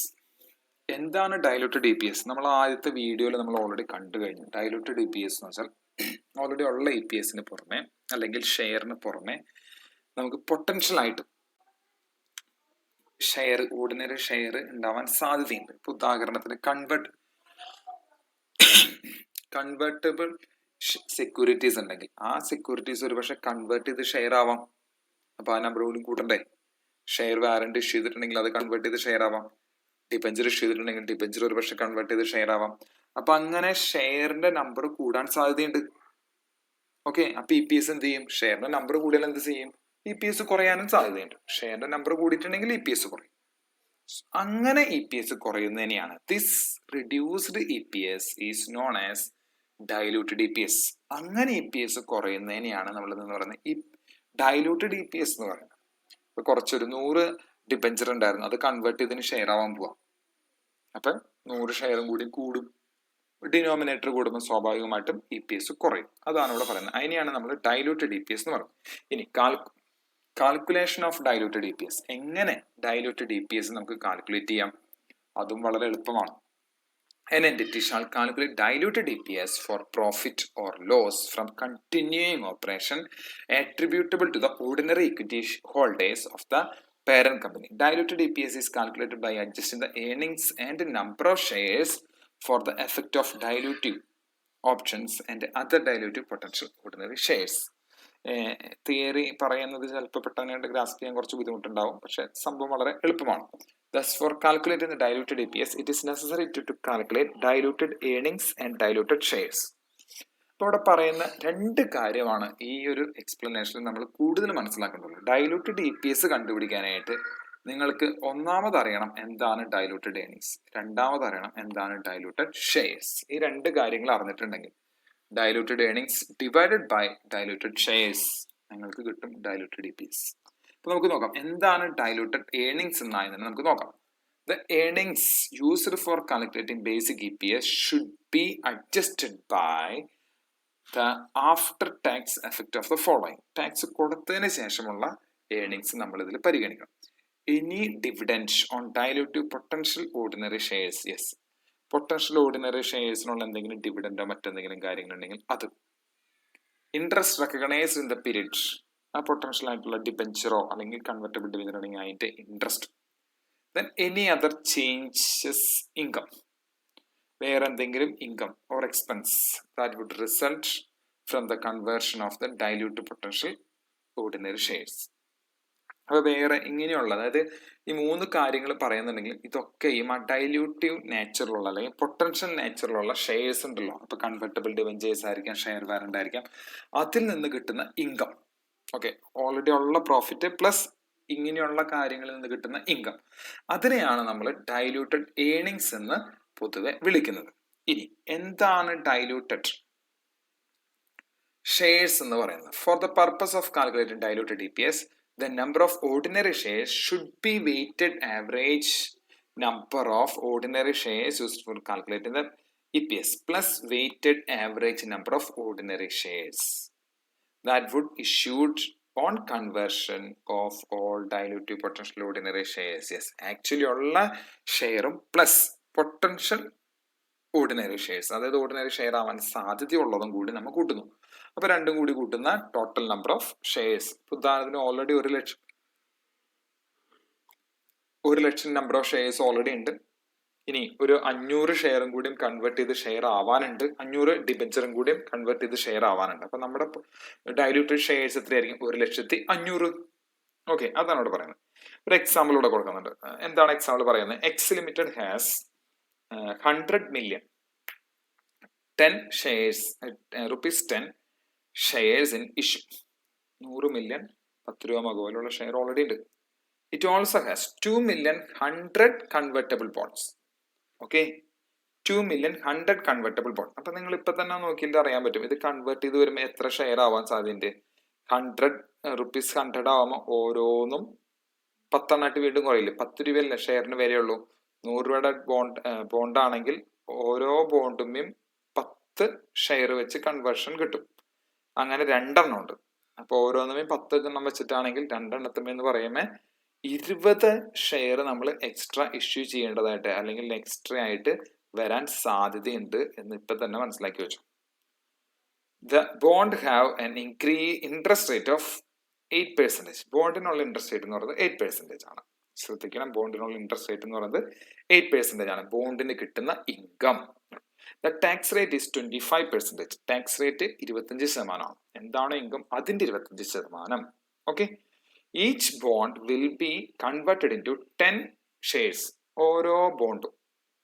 എന്താണ്? ഡൈലൂട്ടഡ് EPS നമ്മൾ ആദ്യത്തെ വീഡിയോയിൽ നമ്മൾ ഓൾറെഡി കണ്ടു കഴിഞ്ഞു. ഡൈലൂട്ടഡ് EPS എന്ന് വെച്ചാൽ ഓൾറെഡി ഉള്ള EPSന് പുറമെ, അല്ലെങ്കിൽ ഷെയറിന് പുറമെ, നമുക്ക് പൊട്ടൻഷ്യൽ ആയിട്ട് ഷെയർ, ഓർഡിനറി ഷെയർ ഉണ്ടാവാൻ സാധ്യതയുണ്ട്. ഇപ്പൊ ഉദാഹരണത്തിന് കൺവേർട്ടബിൾ സെക്യൂരിറ്റീസ് ഉണ്ടെങ്കിൽ ആ സെക്യൂരിറ്റീസ് ഒരു പക്ഷെ കൺവേർട്ട് ചെയ്ത് ഷെയർ ആവാം. അപ്പൊ ആ നമ്പർ പോലും കൂട്ടണ്ടേ? ഷെയർ വാറന്റ് ഇഷ്യൂ ചെയ്തിട്ടുണ്ടെങ്കിൽ അത് കൺവേർട്ട് ചെയ്ത് ഷെയർ ആവാം. ഡിബഞ്ചർ ഇഷ്യൂ ചെയ്തിട്ടുണ്ടെങ്കിൽ ഡിബഞ്ചർ ഒരു പക്ഷെ കൺവേർട്ട് ചെയ്ത് ഷെയർ ആവാം. അപ്പൊ അങ്ങനെ ഷെയറിന്റെ നമ്പർ കൂടാൻ സാധ്യതയുണ്ട്. ഓക്കെ, അപ്പൊ EPS എന്ത് ചെയ്യും? ഷെയറിന്റെ നമ്പർ കൂടിയാൽ എന്ത് ചെയ്യും? EPS കുറയാനും സാധ്യതയുണ്ട്. ഷെയറിന്റെ നമ്പർ കൂടിയിട്ടുണ്ടെങ്കിൽ EPS കുറയും. അങ്ങനെ EPS കുറയുന്നതിനെയാണ് this reduced EPS is known as diluted EPS. അങ്ങനെ EPS കുറയുന്നതിനെയാണ് നമ്മൾ എന്ന് പറയുന്നത് ഈ ഡൈലൂട്ടഡ് EPS എന്ന് പറയുന്നത്. ഇപ്പൊ കുറച്ചൊരു 100 ഡിബഞ്ചർ ഉണ്ടായിരുന്നു, അത് കൺവേർട്ട് ചെയ്തതിന് ഷെയർ ആവാൻ പോവാം. അപ്പൊ 100 ഷെയറും കൂടി കൂടും. ഡിനോമിനേറ്റർ കൂടുമ്പോൾ സ്വാഭാവികമായിട്ടും EPS കുറയും. അതാണ് ഇവിടെ പറയുന്നത്. അതിനെയാണ് നമ്മൾ ഡൈലൂട്ടഡ് EPS എന്ന് പറയുന്നത്. ഇനി കാൽക്കുലേഷൻ ഓഫ് ഡൈലൂട്ടഡ് EPS. എങ്ങനെ ഡൈലൂട്ടഡ് EPS നമുക്ക് കാൽക്കുലേറ്റ് ചെയ്യാം? അതും വളരെ എളുപ്പമാണ്. an entity shall calculate diluted EPS for profit or loss from continuing operation attributable to the ordinary equity holders of the parent company. Diluted EPS is calculated by adjusting the earnings and number of shares for the effect of dilutive options and other dilutive potential ordinary shares. Theory പറയുന്നത് ചിലപ്പോൾ പെട്ടെന്ന് grasp ചെയ്യാൻ കുറച്ച് ബുദ്ധിമുട്ടുണ്ടാവും, പക്ഷെ സംഭവം വളരെ എളുപ്പമാണ്. Thus, for calculating the diluted EPS, it is necessary to calculate diluted earnings and diluted shares. അപ്പോൾ ഇവിടെ പറയുന്ന രണ്ട് കാര്യമാണ് ഈ ഒരു എക്സ്പ്ലനേഷനിൽ നമ്മൾ കൂടുതൽ മനസ്സിലാക്കേണ്ടത്. ഡൈലൂട്ടഡ് EPS കണ്ടുപിടിക്കാനായിട്ട് നിങ്ങൾക്ക് ഒന്നാമത് അറിയണം എന്താണ് ഡൈലൂട്ടഡ് ഏർണിങ്സ്, രണ്ടാമത് അറിയണം എന്താണ് ഡൈലൂട്ടഡ് ഷെയർസ്. ഈ രണ്ട് കാര്യങ്ങൾ അറിഞ്ഞിട്ടുണ്ടെങ്കിൽ diluted earnings divided by diluted shares നിങ്ങൾക്ക് കിട്ടും ഡൈലൂട്ടഡ് EPS. അപ്പൊ നമുക്ക് നോക്കാം എന്താണ് ഡൈലൂട്ടഡ് ഏർണിങ്സ് എന്നായി തന്നെ നമുക്ക് നോക്കാം. The earnings used for calculating basic EPS should be adjusted by the after tax effect of the following. Tax കൊടുത്തതിന് ശേഷമുള്ള ഏർണിങ്സ് നമ്മൾ ഇതിൽ പരിഗണിക്കണം. Any dividend on dilutive potential ordinary shares. Yes, potential ordinary ഷെയർസിനുള്ള എന്തെങ്കിലും ഡിവിഡൻഡോ മറ്റെന്തെങ്കിലും കാര്യങ്ങളുണ്ടെങ്കിൽ അത്. Interest recognised in the period, ആ പൊട്ടൻഷ്യൽ ആയിട്ടുള്ള ഡിബെഞ്ചറോ അല്ലെങ്കിൽ കൺവെർട്ടബിൾ ഡിവിഡൻഡ് ആണെങ്കിൽ അതിന്റെ interest. Then any other changes income, വേറെ എന്തെങ്കിലും income or expense that would result from the conversion of the dilutive potential ordinary shares. അപ്പോൾ വേറെ ഇങ്ങനെയുള്ള, അതായത് ഈ മൂന്ന് കാര്യങ്ങൾ പറയുന്നുണ്ടെങ്കിൽ ഇതൊക്കെയും ആ ഡൈല്യൂട്ടീവ് നേച്ചറിലുള്ള അല്ലെങ്കിൽ പൊട്ടൻഷ്യൽ നേച്ചറിലുള്ള ഷെയർസ് ഉണ്ടല്ലോ, അപ്പൊ കൺവെർട്ടബിൾ ഡിബെഞ്ചേഴ്സ് ആയിരിക്കാം, ഷെയർ വാറന്റ് ആയിരിക്കാം, അതിൽ നിന്ന് കിട്ടുന്ന ഇൻകം, ഓക്കെ, ഓൾറെഡി ഉള്ള പ്രോഫിറ്റ് പ്ലസ് ഇങ്ങനെയുള്ള കാര്യങ്ങളിൽ നിന്ന് കിട്ടുന്ന ഇൻകം, അതിനെയാണ് നമ്മൾ ഡൈല്യൂട്ടഡ് ഏർണിങ്സ് എന്ന് പൊതുവെ വിളിക്കുന്നത്. ഇനി എന്താണ് ഡൈല്യൂട്ടഡ് ഷെയർസ് എന്ന് പറയുന്നത്? For the purpose of calculating diluted EPS, the number of ordinary shares should be weighted average number of ordinary shares used for calculating the EPS plus weighted average number of ordinary shares that would issued on conversion of all dilutive potential ordinary shares. Yes, actually ഉള്ള ഷെയറും plus potential ordinary shares, അതായത് ordinary share ആവാൻ സാധ്യതയുള്ളതും കൂടി നമ്മൾ കൂട്ടുന്നു. അപ്പൊ രണ്ടും കൂടി കൂട്ടുന്ന ടോട്ടൽ നമ്പർ ഓഫ് ഷെയർസ്. ഉദാഹരണത്തിന് already 1,00,000 number of shares already ഉണ്ട്. ഇനി ഒരു 500 ഷെയറും കൂടിയും കൺവേർട്ട് ചെയ്ത് ഷെയർ ആവാനുണ്ട്, 500 ഡിബെഞ്ചറും കൂടിയും കൺവേർട്ട് ചെയ്ത് ഷെയർ ആവാനുണ്ട്. അപ്പൊ നമ്മുടെ ഡൈല്യൂട്ടഡ് ഷെയർസ് എത്രയായിരിക്കും? 1,500,000. ഓക്കെ, അതാണ് ഇവിടെ പറയുന്നത്. ഒരു എക്സാമ്പിൾ ഇവിടെ കൊടുക്കുന്നുണ്ട്. എന്താണ് എക്സാമ്പിൾ പറയുന്നത്? X limited has 100 million 10 shares ₹10 shares in issue. 100 million 10 രൂപ മകോലുള്ള ഷെയർ ഓൾറെഡി ഉണ്ട്. It also has 2 million 100 convertible bonds. Okay, 2 million 100 convertible bond. അപ്പൊ നിങ്ങൾ ഇപ്പൊ തന്നെ നോക്കിയിട്ട് അറിയാൻ പറ്റും ഇത് കൺവേർട്ട് ചെയ്ത് വരുമ്പോൾ എത്ര ഷെയർ ആവാൻ സാധ്യതയുണ്ട്. 100 rupees 100 ആവുമ്പോൾ ഓരോന്നും 10 എണ്ണായിട്ട് വീണ്ടും കുറയില്ലേ? 10 രൂപയല്ലേ ഷെയറിന് വരെയുള്ളൂ. 100 രൂപയുടെ ബോണ്ട് ആണെങ്കിൽ ഓരോ ബോണ്ടും 10 ഷെയർ വെച്ച് കൺവേർഷൻ കിട്ടും. അങ്ങനെ 2 എണ്ണം ഉണ്ട്. അപ്പൊ ഓരോന്നും 10 എണ്ണം വെച്ചിട്ടാണെങ്കിൽ 2 എണ്ണത്തുമെന്ന് പറയുമ്പോൾ 20 ഷെയർ നമ്മൾ എക്സ്ട്രാ ഇഷ്യൂ ചെയ്യേണ്ടതായിട്ട് അല്ലെങ്കിൽ എക്സ്ട്രാ ആയിട്ട് വരാൻ സാധ്യതയുണ്ട് എന്ന് ഇപ്പൊ തന്നെ മനസ്സിലാക്കി വെച്ചു. The bond have an interest rate of 8%. ബോണ്ടിനുള്ള ഇൻട്രസ്റ്റ് റേറ്റ് എന്ന് പറയുന്നത് 8% ആണ്. ശ്രദ്ധിക്കണം, ബോണ്ടിനുള്ള ഇൻട്രസ്റ്റ് റേറ്റ് എന്ന് പറയുന്നത് 8% ആണ്. ബോണ്ടിന് കിട്ടുന്ന income. The tax rate is 25%. Tax rate 25%. എന്താണ് ഇൻകം? അതിന്റെ 25%. Okay, each bond will be converted into 10 shares. ഓരോ ബോണ്ടും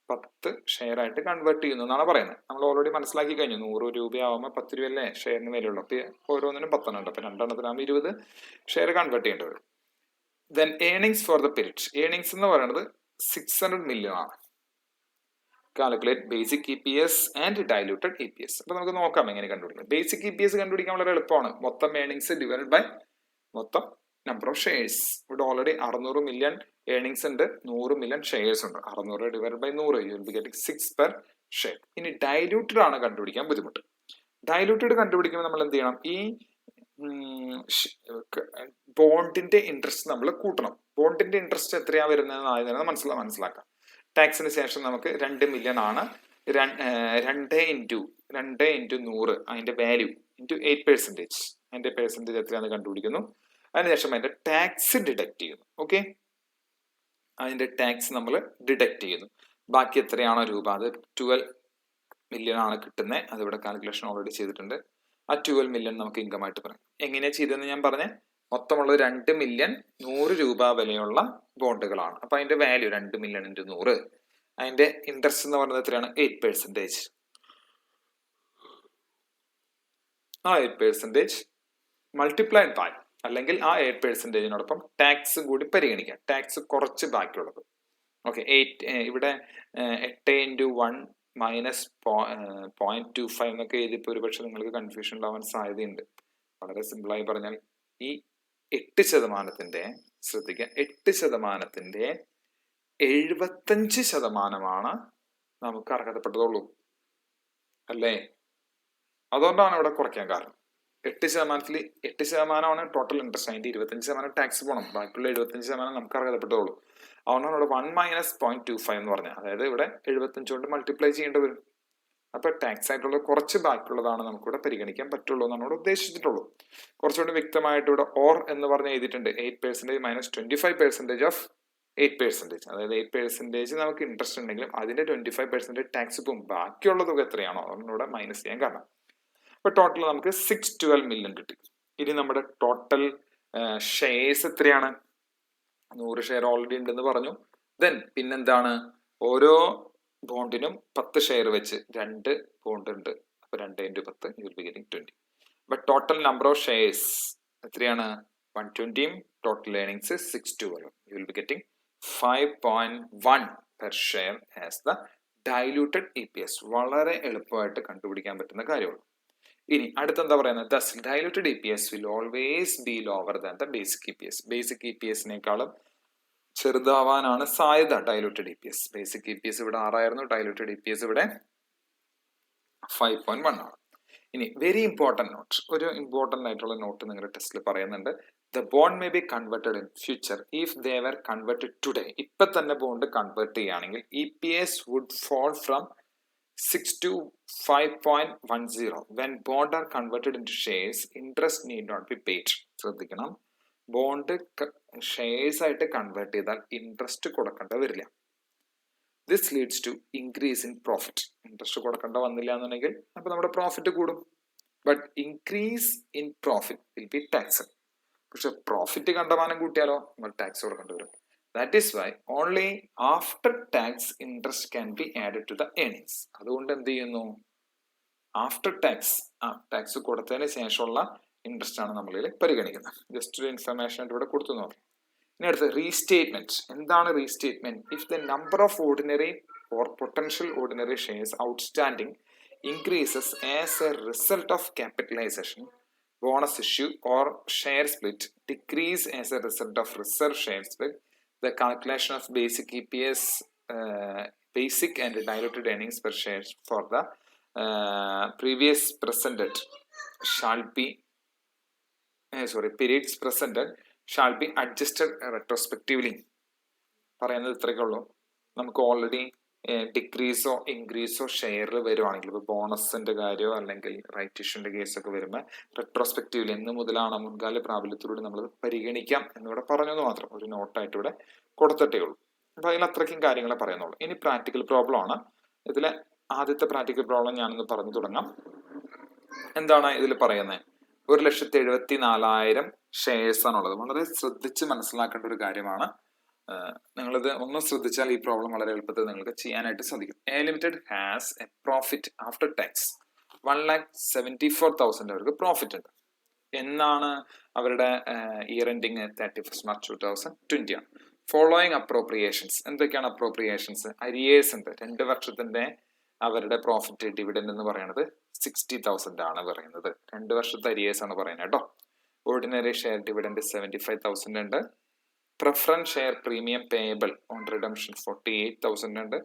10 ഷെയർ ആയിട്ട് കൺവേർട്ട് ചെയ്യുന്നു എന്നാണ് പറയുന്നത്. നമ്മൾ ഓൾറെഡി മനസ്സിലാക്കി കഴിഞ്ഞു. 100 രൂപയാവുമ്പോൾ 10 രൂപയല്ലേ ഷെയറിന് വിലയുള്ളൂ. അപ്പൊ ഓരോന്നിനും 10 എണ്ണം ഉണ്ട്. അപ്പൊ 2 എണ്ണത്തിനാകുമ്പോൾ 20 ഷെയർ കൺവേർട്ട് ചെയ്യേണ്ടി വരും. Then earnings for the period. Earnings എന്ന് പറയുന്നത് 600 million ആണ്. Calculate basic EPS and diluted EPS. അപ്പൊ നമുക്ക് നോക്കാം എങ്ങനെ കണ്ടുപിടിക്കാം. ബേസിക് EPS കണ്ടുപിടിക്കാൻ വളരെ എളുപ്പമാണ്. മൊത്തം ഏർണിങ്സ് ഡിവൈഡ് ബൈ മൊത്തം നമ്പർ ഓഫ് ഷെയർസ്. ഇവിടെ ഓൾറെഡി 600 million ഏർണിങ്സ് ഉണ്ട്, 100 million ഷെയർസ് ഉണ്ട്. 600 divide by 100 you will be getting 6 per share. ഇനി ഡൈലൂട്ടഡ് ആണ് കണ്ടുപിടിക്കാൻ ബുദ്ധിമുട്ട്. ഡൈലൂട്ടഡ് കണ്ടുപിടിക്കുമ്പോൾ നമ്മൾ എന്ത് ചെയ്യണം? ഈ ബോണ്ടിന്റെ ഇൻട്രസ്റ്റ് നമ്മൾ കൂട്ടണം. ബോണ്ടിന്റെ ഇൻട്രസ്റ്റ് എത്രയാ വരുന്നത് ആദ്യം തന്നെ മനസ്സിലാക്കാം. ടാക്സിന് ശേഷം നമുക്ക് 2 million ആണ് 2 × 100 അതിന്റെ വാല്യൂ ഇൻറ്റു 8%. അതിന്റെ പെർസെൻറ്റേജ് എത്രയാണെന്ന് കണ്ടുപിടിക്കുന്നു. അതിനുശേഷം അതിന്റെ ടാക്സ് ഡിഡക്ട് ചെയ്യുന്നു. ഓക്കെ, അതിന്റെ ടാക്സ് നമ്മൾ ഡിഡക്ട് ചെയ്യുന്നു. ബാക്കി എത്രയാണോ രൂപ, അത് 12 മില്യൺ ആണ് കിട്ടുന്നത്. അതിവിടെ കാൽക്കുലേഷൻ ഓൾറെഡി ചെയ്തിട്ടുണ്ട്. ആ 12 മില്യൺ നമുക്ക് ഇൻകം ആയിട്ട് പറയാം. എങ്ങനെയാ ചെയ്തതെന്ന് ഞാൻ പറഞ്ഞേ, മൊത്തമുള്ള 2 മില്യൺ 100 രൂപ വിലയുള്ള ബോണ്ടുകളാണ്. അപ്പൊ അതിന്റെ വാല്യൂ 2 മില്യൺ ഇൻറ്റു 100. അതിന്റെ ഇൻട്രസ്റ്റ് എന്ന് പറയുന്നത് എത്രയാണ്? 8%. ആ 8% മൾട്ടിപ്ലൈഡ് ബൈ, അല്ലെങ്കിൽ ആ 8%നോടൊപ്പം ടാക്സ് കൂടി പരിഗണിക്കാം. ടാക്സ് കുറച്ച് ബാക്കിയുള്ളത്. ഓക്കെ, 8 ഇവിടെ 8 × 1 മൈനസ് 0.25 എന്നൊക്കെ എഴുതിയപ്പോൾ ഒരുപക്ഷെ നിങ്ങൾക്ക് കൺഫ്യൂഷൻ ഉണ്ടാവാൻ സാധ്യതയുണ്ട്. വളരെ സിമ്പിളായി പറഞ്ഞാൽ ഈ 8%, ശ്രദ്ധിക്കുക, 8%, 75% നമുക്ക് അർഹതപ്പെട്ടതുള്ളൂ അല്ലേ? അതുകൊണ്ടാണ് ഇവിടെ കുറയ്ക്കാൻ കാരണം. 8%, 8% ടോട്ടൽ ഇൻട്രസ്റ്റ്, അതിന്റെ 25% ടാക്സ് പോകണം, ബാക്കിയുള്ള 75% നമുക്ക് അർഹതപ്പെട്ടതുള്ളൂ. അതുകൊണ്ടാണ് ഇവിടെ 1 - 0.25 എന്ന് പറഞ്ഞത്. അതായത് ഇവിടെ 75 കൊണ്ട് മൾട്ടിപ്ലൈ ചെയ്യേണ്ടി വരും. അപ്പൊ ടാക്സ് ആയിട്ടുള്ള കുറച്ച് ബാക്കിയുള്ളതാണ് നമുക്കിവിടെ പരിഗണിക്കാൻ പറ്റുള്ളൂ എന്നാണ് ഇവിടെ ഉദ്ദേശിച്ചിട്ടുള്ളൂ. കുറച്ചുകൂടി വ്യക്തമായിട്ട് ഇവിടെ ഓർ എന്ന് പറഞ്ഞ് എഴുതിയിട്ടുണ്ട്. 8% - 25% ഓഫ് 8%. അതായത് 8% നമുക്ക് ഇൻട്രസ്റ്റ് ഉണ്ടെങ്കിലും അതിന്റെ 25% ടാക്സ് പോകും. ബാക്കിയുള്ള തുക എത്രയാണോ അതൊന്നും ഇവിടെ മൈനസ് ചെയ്യാൻ കാരണം. അപ്പൊ ടോട്ടൽ നമുക്ക് 612 മില്യൺ കിട്ടി. ഇനി നമ്മുടെ ടോട്ടൽ ഷെയർസ് എത്രയാണ്? 100 ഷെയർ ഓൾറെഡി ഉണ്ടെന്ന് പറഞ്ഞു. ദെൻ പിന്നെന്താണ്, ഓരോ ബോണ്ടിനും 10 ഷെയർ വെച്ച് 2 ബോണ്ട് ഉണ്ട്. അപ്പൊ 2 × 10 you will be getting 20. But total number of shares എത്രയാണ്? 120. Total earnings 612. You will be getting 5.1 per share as the diluted EPS. വളരെ എളുപ്പമായിട്ട് കണ്ടുപിടിക്കാൻ പറ്റുന്ന കാര്യമാണ്. ഇനി അടുത്തെന്താ പറയുന്നത്? Thus diluted EPS will always be lower than the basic EPS. Basic EPSനേക്കാളും ചെറുതാവാനാണ് സാധ്യത ഡൈലൂട്ടഡ് EPS. ബേസിക് EPS ഇവിടെ 6 ആയിരുന്നു, ഡൈലൂട്ടഡ് EPS ഇവിടെ 5.1 ആണ്. ഇനി വെരി ഇമ്പോർട്ടന്റ് നോട്ട്, ഒരു ഇമ്പോർട്ടന്റ് ആയിട്ടുള്ള നോട്ട് നിങ്ങളുടെ ടെസ്റ്റിൽ പറയുന്നുണ്ട്. The bond may be converted in future if they were converted today. ഇപ്പൊ തന്നെ ബോണ്ട് കൺവേർട്ട് ചെയ്യുകയാണെങ്കിൽ EPS would fall from 6 to 5.10. When bond are converted into shares, interest need not be paid. ശ്രദ്ധിക്കണം, bond shares ആയിട്ട് convert ചെയ്താൽ interest കൊടുക്കേണ്ട വരില്ല. This leads to increase in profit. Interest കൊടുക്കേണ്ട വന്നില്ല എന്നുണ്ടെങ്കിൽ അപ്പൊ നമ്മുടെ പ്രോഫിറ്റ് കൂടും. But increase in profit will be tax. പക്ഷെ പ്രോഫിറ്റ് കണ്ടമാനം കൂട്ടിയാലോ നമ്മൾ ടാക്സ് കൊടുക്കേണ്ടി വരും. That is why only after tax interest can be added to the earnings. അതുകൊണ്ട് എന്ത് ചെയ്യുന്നു? ആഫ്റ്റർ ടാക്സ്, ടാക്സ് കൊടുത്തതിന് ശേഷമുള്ള ഇൻട്രസ്റ്റ് ആണ് നമ്മളിൽ പരിഗണിക്കുന്നത്. ജസ്റ്റ് ഒരു ഇൻഫർമേഷൻ ആയിട്ട് ഇവിടെ കൊടുത്തു നോക്കാം. ഇനി അടുത്ത് റീസ്റ്റേറ്റ്മെന്റ്. എന്താണ് restatement? If the number of ordinary or potential ordinary shares outstanding increases as a result of capitalisation, bonus issue or share split decrease as a result of reserve share split, the calculation of basic EPS, basic and diluted earnings per share for the previous presented shall be periods presented shall be adjusted retrospectively. പറയുന്നത് ഇത്രയൊക്കെ ഉള്ളൂ. നമുക്ക് already ഡിക്രീസോ ഇൻക്രീസോ ഷെയറിൽ വരുവാണെങ്കിൽ, ഇപ്പോൾ ബോണസിന്റെ കാര്യമോ അല്ലെങ്കിൽ right ഇഷ്യൂന്റെ കേസൊക്കെ വരുമ്പോൾ റെട്രോസ്പെക്റ്റീവ്ലി എന്ന് മുതലാണ് മുൻകാല പ്രാബല്യത്തിലൂടെ നമ്മൾ പരിഗണിക്കാം എന്നിവിടെ പറഞ്ഞത് മാത്രം ഒരു നോട്ടായിട്ട് ഇവിടെ കൊടുത്തിട്ടേ ഉള്ളൂ. അപ്പൊ അതിൽ അത്രയ്ക്കും കാര്യങ്ങളെ പറയുന്നുള്ളൂ. ഇനി പ്രാക്ടിക്കൽ പ്രോബ്ലം ആണ്. ഇതിലെ ആദ്യത്തെ പ്രാക്ടിക്കൽ പ്രോബ്ലം ഞാനൊന്ന് പറഞ്ഞു തുടങ്ങാം. എന്താണ് ഇതിൽ പറയുന്നത്? 1,74,000 ഷെയർസ് ആണുള്ളത്. വളരെ ശ്രദ്ധിച്ച് മനസ്സിലാക്കേണ്ട ഒരു കാര്യമാണ്. നിങ്ങളിത് ഒന്ന് ശ്രദ്ധിച്ചാൽ ഈ പ്രോബ്ലം വളരെ എളുപ്പത്തിൽ നിങ്ങൾക്ക് ചെയ്യാനായിട്ട് സാധിക്കും. A limited has A profit after tax 1,74,000 അവർക്ക് പ്രോഫിറ്റ് ഉണ്ട്. എന്നാണ് അവരുടെ ഇയർ എൻഡിങ് 31 March 2020 ആണ്. Following appropriations. എന്തൊക്കെയാണ് അപ്രോപ്രിയേഷൻസ്? അരിയേഴ്സ് ഉണ്ട്. 2 വർഷത്തിന്റെ അവരുടെ പ്രോഫിറ്റ് ഡിവിഡൻഡ് എന്ന് പറയുന്നത് 60,000 ആണ് പറയുന്നത്. 2 വർഷത്തെ അരിയേഴ്സ് ആണ് പറയുന്നത് കേട്ടോ. ഓർഡിനറി ഷെയർ ഡിവിഡൻഡ് 75,000 ഉണ്ട്. Preference share premium payable on redemption 48,000 ഉണ്ട്.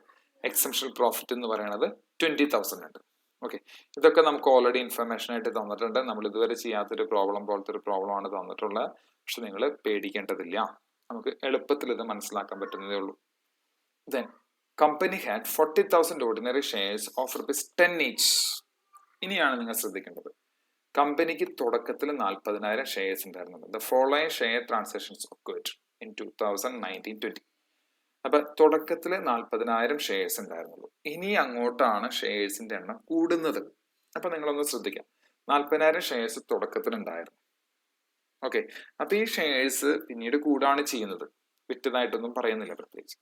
എക്സംഷൻ പ്രോഫിറ്റ് എന്ന് പറയുന്നത് 20,000 ഉണ്ട്. ഓക്കെ, ഇതൊക്കെ നമുക്ക് ഓൾറെഡി ഇൻഫർമേഷൻ ആയിട്ട് തന്നിട്ടുണ്ട്. നമ്മൾ ഇതുവരെ ചെയ്യാത്തൊരു പ്രോബ്ലം പോലത്തെ ഒരു പ്രോബ്ലം ആണ് തന്നിട്ടുള്ളത്. പക്ഷെ നിങ്ങൾ പേടിക്കേണ്ടതില്ല, നമുക്ക് എളുപ്പത്തിൽ ഇത് മനസ്സിലാക്കാൻ പറ്റുന്നതേ ഉള്ളൂ. Then company had 40,000 ordinary shares of ₹10 each. ഇനിയാണ് നിങ്ങൾ ശ്രദ്ധിക്കേണ്ടത്. കമ്പനിക്ക് തുടക്കത്തിൽ 40,000 ഷെയർസ് ഉണ്ടായിരുന്നുള്ളൂ. The following share transactions occurred in 2019-20. അപ്പൊ തുടക്കത്തിൽ 40,000 ഷെയർസ് ഉണ്ടായിരുന്നുള്ളൂ. ഇനി അങ്ങോട്ടാണ് ഷെയർസിന്റെ എണ്ണം കൂടുന്നത്. അപ്പൊ നിങ്ങളൊന്ന് ശ്രദ്ധിക്കാം. 40,000 ഷെയർസ് തുടക്കത്തിൽ ഉണ്ടായിരുന്നു. ഓക്കെ, അപ്പൊ ഈ ഷെയർസ് പിന്നീട് കൂടാണ് ചെയ്യുന്നത്. വിറ്റതായിട്ടൊന്നും പറയുന്നില്ല പ്രത്യേകിച്ച്.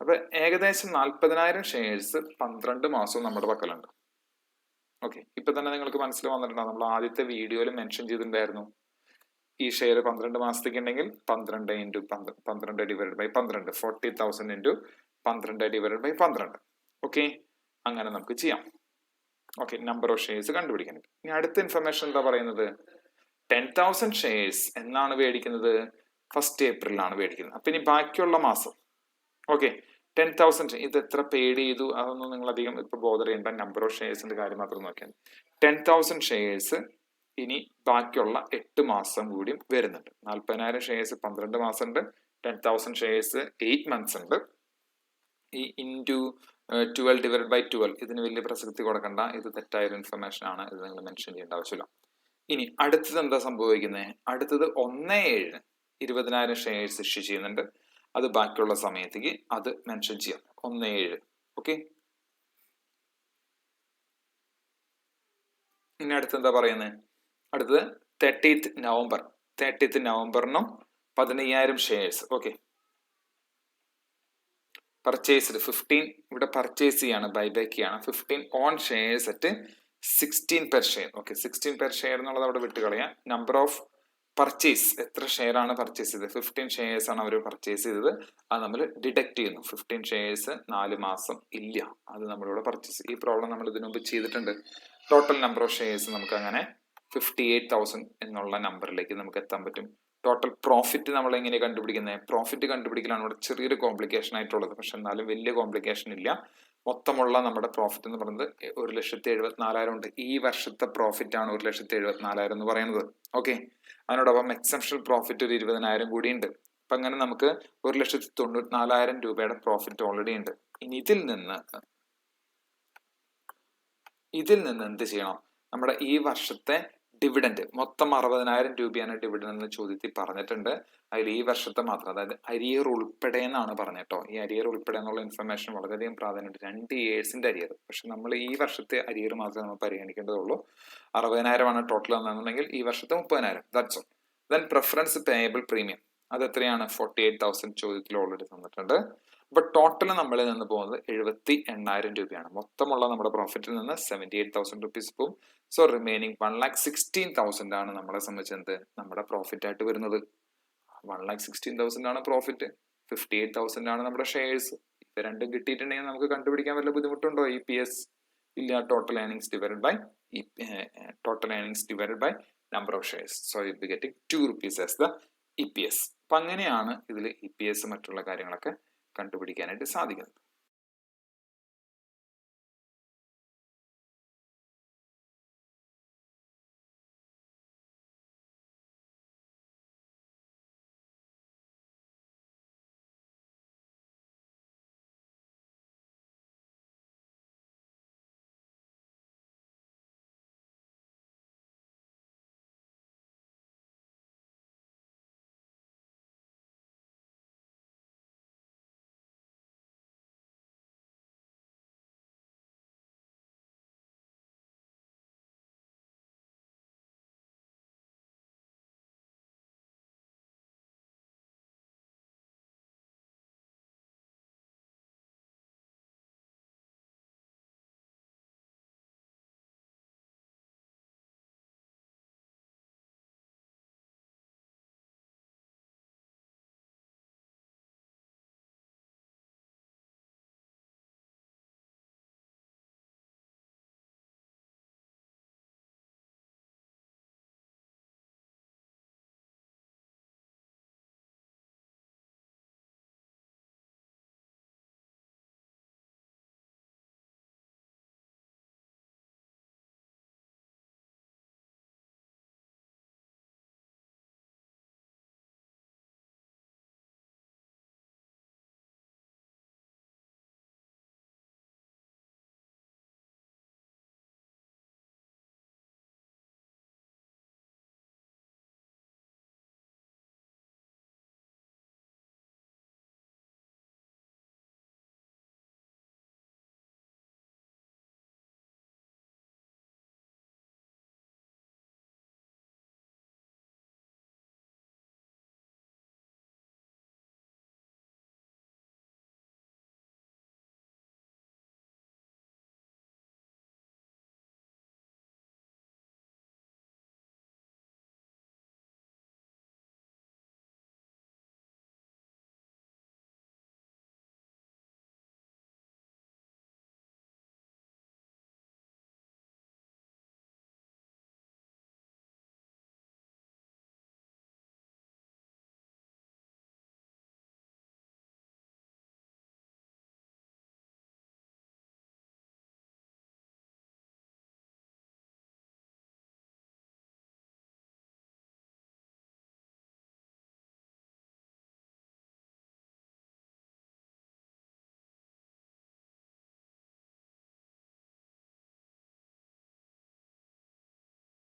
അപ്പൊ ഏകദേശം 40,000 ഷെയർസ് 12 മാസവും നമ്മുടെ പക്കലുണ്ട്. ഓക്കെ, ഇപ്പൊ തന്നെ നിങ്ങൾക്ക് മനസ്സിൽ വന്നിട്ടുണ്ടാവും. നമ്മൾ ആദ്യത്തെ വീഡിയോയിൽ മെൻഷൻ ചെയ്തിട്ടുണ്ടായിരുന്നു, ഈ ഷെയർ 12 മാസത്തേക്ക് ഉണ്ടെങ്കിൽ 12 into 12 divide by 12, 40,000 into 12 divide by 12. Okay, അങ്ങനെ നമുക്ക് ചെയ്യാം. ഓക്കെ, നമ്പർ ഓഫ് ഷെയർസ് കണ്ടുപിടിക്കാൻ. ഇനി അടുത്ത ഇൻഫർമേഷൻ എന്താ പറയുന്നത്? 10,000 ഷെയർസ് എന്നാണ് മേടിക്കുന്നത്? 1 ഏപ്രിലാണ് മേടിക്കുന്നത്. അപ്പൊ ഇനി ബാക്കിയുള്ള മാസം, ഓക്കെ, 10,000 ഇത് എത്ര പെയ്ഡ് ചെയ്തു അതൊന്നും നിങ്ങൾ അധികം ഇപ്പൊ ബോധർ ചെയ്യേണ്ട. നമ്പർ ഓഫ് ഷെയർസിന്റെ കാര്യം മാത്രം നോക്കിയാൽ 10,000 ഷെയർസ് ഇനി ബാക്കിയുള്ള 8 മാസം കൂടി വരുന്നുണ്ട്. 40,000 ഷെയർസ് 12 മാസം ഉണ്ട്, 10,000 ഷെയർസ് 8 മന്ത്സ് ഉണ്ട്. ഈ ഇൻറ്റു 12 ഡിവൈഡ് ബൈ 12 ഇതിന് വലിയ പ്രസക്തി കൊടുക്കണ്ട. ഇത് തെറ്റായൊരു ഇൻഫർമേഷൻ ആണ്, ഇത് നിങ്ങൾ മെൻഷൻ ചെയ്യേണ്ട ആവശ്യമില്ല. ഇനി അടുത്തത് എന്താ സംഭവിക്കുന്നത്? അടുത്തത് 1/7 20,000 ഷെയർസ് ഇഷ്യൂ ചെയ്യുന്നുണ്ട്. അത് ബാക്കിയുള്ള സമയത്തേക്ക് അത് മെൻഷൻ ചെയ്യാം. 1/7. ഓക്കെ, ഇനി അടുത്ത് എന്താ പറയുന്നത്? അടുത്തത് 30th November. 30th നവംബറിനും 15,000 shares. Okay, purchased 15. ഇവിടെ പർച്ചേസ് ചെയ്യാണ്, ബൈബാക്ക് ചെയ്യാണ്. 15 on shares at 16 per share. Okay, 16 per share എന്നുള്ളത് അവിടെ വിട്ട് കളയാം. നമ്പർ ഓഫ് പർച്ചേസ്, എത്ര ഷെയർ ആണ് പർച്ചേസ് ചെയ്തത്? 15 ഷെയർസ് ആണ് അവർ പർച്ചേസ് ചെയ്തത്. അത് നമ്മൾ ഡിഡക്ട് ചെയ്യുന്നു. 15 ഷെയർസ് 4 മാസം ഇല്ല, അത് നമ്മളിവിടെ പർച്ചേസ്. ഈ പ്രോബ്ലം നമ്മൾ ഇതിനു മുമ്പ് ചെയ്തിട്ടുണ്ട്. ടോട്ടൽ നമ്പർ ഓഫ് ഷെയർസ് നമുക്ക് അങ്ങനെ 58,000 എന്നുള്ള നമ്പറിലേക്ക് നമുക്ക് എത്താൻ പറ്റും. ടോട്ടൽ പ്രോഫിറ്റ് നമ്മൾ എങ്ങനെ കണ്ടുപിടിക്കുന്നത്? പ്രോഫിറ്റ് കണ്ടുപിടിക്കലാണ് ഇവിടെ ചെറിയൊരു കോംപ്ലിക്കേഷൻ ആയിട്ടുള്ളത്. പക്ഷെ എന്നാലും വലിയ കോംപ്ലിക്കേഷൻ ഇല്ല. മൊത്തമുള്ള നമ്മുടെ പ്രോഫിറ്റ് എന്ന് പറയുന്നത് 1,74,000 ഉണ്ട്. ഈ വർഷത്തെ പ്രോഫിറ്റ് ആണ് 1,74,000 എന്ന് പറയുന്നത്. ഓക്കെ, അതിനോടൊപ്പം എക്സെപ്ഷണൽ പ്രോഫിറ്റ് ഒരു 20,000 കൂടി ഉണ്ട്. അപ്പൊ അങ്ങനെ നമുക്ക് 1,94,000 രൂപയുടെ പ്രോഫിറ്റ് ഓൾറെഡി ഉണ്ട്. ഇനി ഇതിൽ നിന്ന് എന്ത് ചെയ്യണം? നമ്മുടെ ഈ വർഷത്തെ ഡിവിഡൻഡ് മൊത്തം 60,000 രൂപയാണ് ഡിവിഡൻഡ് എന്ന് ചോദ്യത്തിൽ പറഞ്ഞിട്ടുണ്ട്. അതിൽ ഈ വർഷത്തെ മാത്രം, അതായത് അരിയർ ഉൾപ്പെടെ എന്നാണ് പറഞ്ഞിട്ടോ. ഈ അരിയർ ഉൾപ്പെടെ എന്നുള്ള ഇൻഫർമേഷൻ വളരെയധികം പ്രാധാന്യമുണ്ട്. 2 ഇയേഴ്സിന്റെ അരിയർ. പക്ഷെ നമ്മൾ ഈ വർഷത്തെ അരിയർ മാത്രമേ നമ്മൾ പരിഗണിക്കേണ്ടതുള്ളൂ. 60,000 ആണ് ടോട്ടൽ എന്നുണ്ടെങ്കിൽ ഈ വർഷത്തെ 30,000. That's all. Then preference payable premium, അത് എത്രയാണ്? 48,000 ചോദ്യത്തിൽ ഓൾറെഡി തന്നിട്ടുണ്ട്. അപ്പൊ ടോട്ടൽ നമ്മളിൽ നിന്ന് പോകുന്നത് 78,000 രൂപയാണ്. മൊത്തമുള്ള നമ്മുടെ പ്രോഫിറ്റിൽ നിന്ന് 78,000 റുപ്പീസ് പോകും. സോ റിമൈനിങ് 1,16,000 ആണ് നമ്മളെ സംബന്ധിച്ച് എന്ത് നമ്മുടെ പ്രോഫിറ്റ് ആയിട്ട് വരുന്നത്. 1,16,000 ആണ് പ്രോഫിറ്റ്, 58,000 ആണ് നമ്മുടെ ഷെയർസ്. ഇത് രണ്ടും കിട്ടിയിട്ടുണ്ടെങ്കിൽ നമുക്ക് കണ്ടുപിടിക്കാൻ വല്ല ബുദ്ധിമുട്ടുണ്ടോ? EPS ഇല്ല. Total earnings divided by number of shares. So you be getting 2 rupees as the EPS. അപ്പൊ അങ്ങനെയാണ് ഇതിൽ EPS മറ്റുള്ള കാര്യങ്ങളൊക്കെ കണ്ടുപിടിക്കാനായിട്ട് സാധിക്കുന്നത്.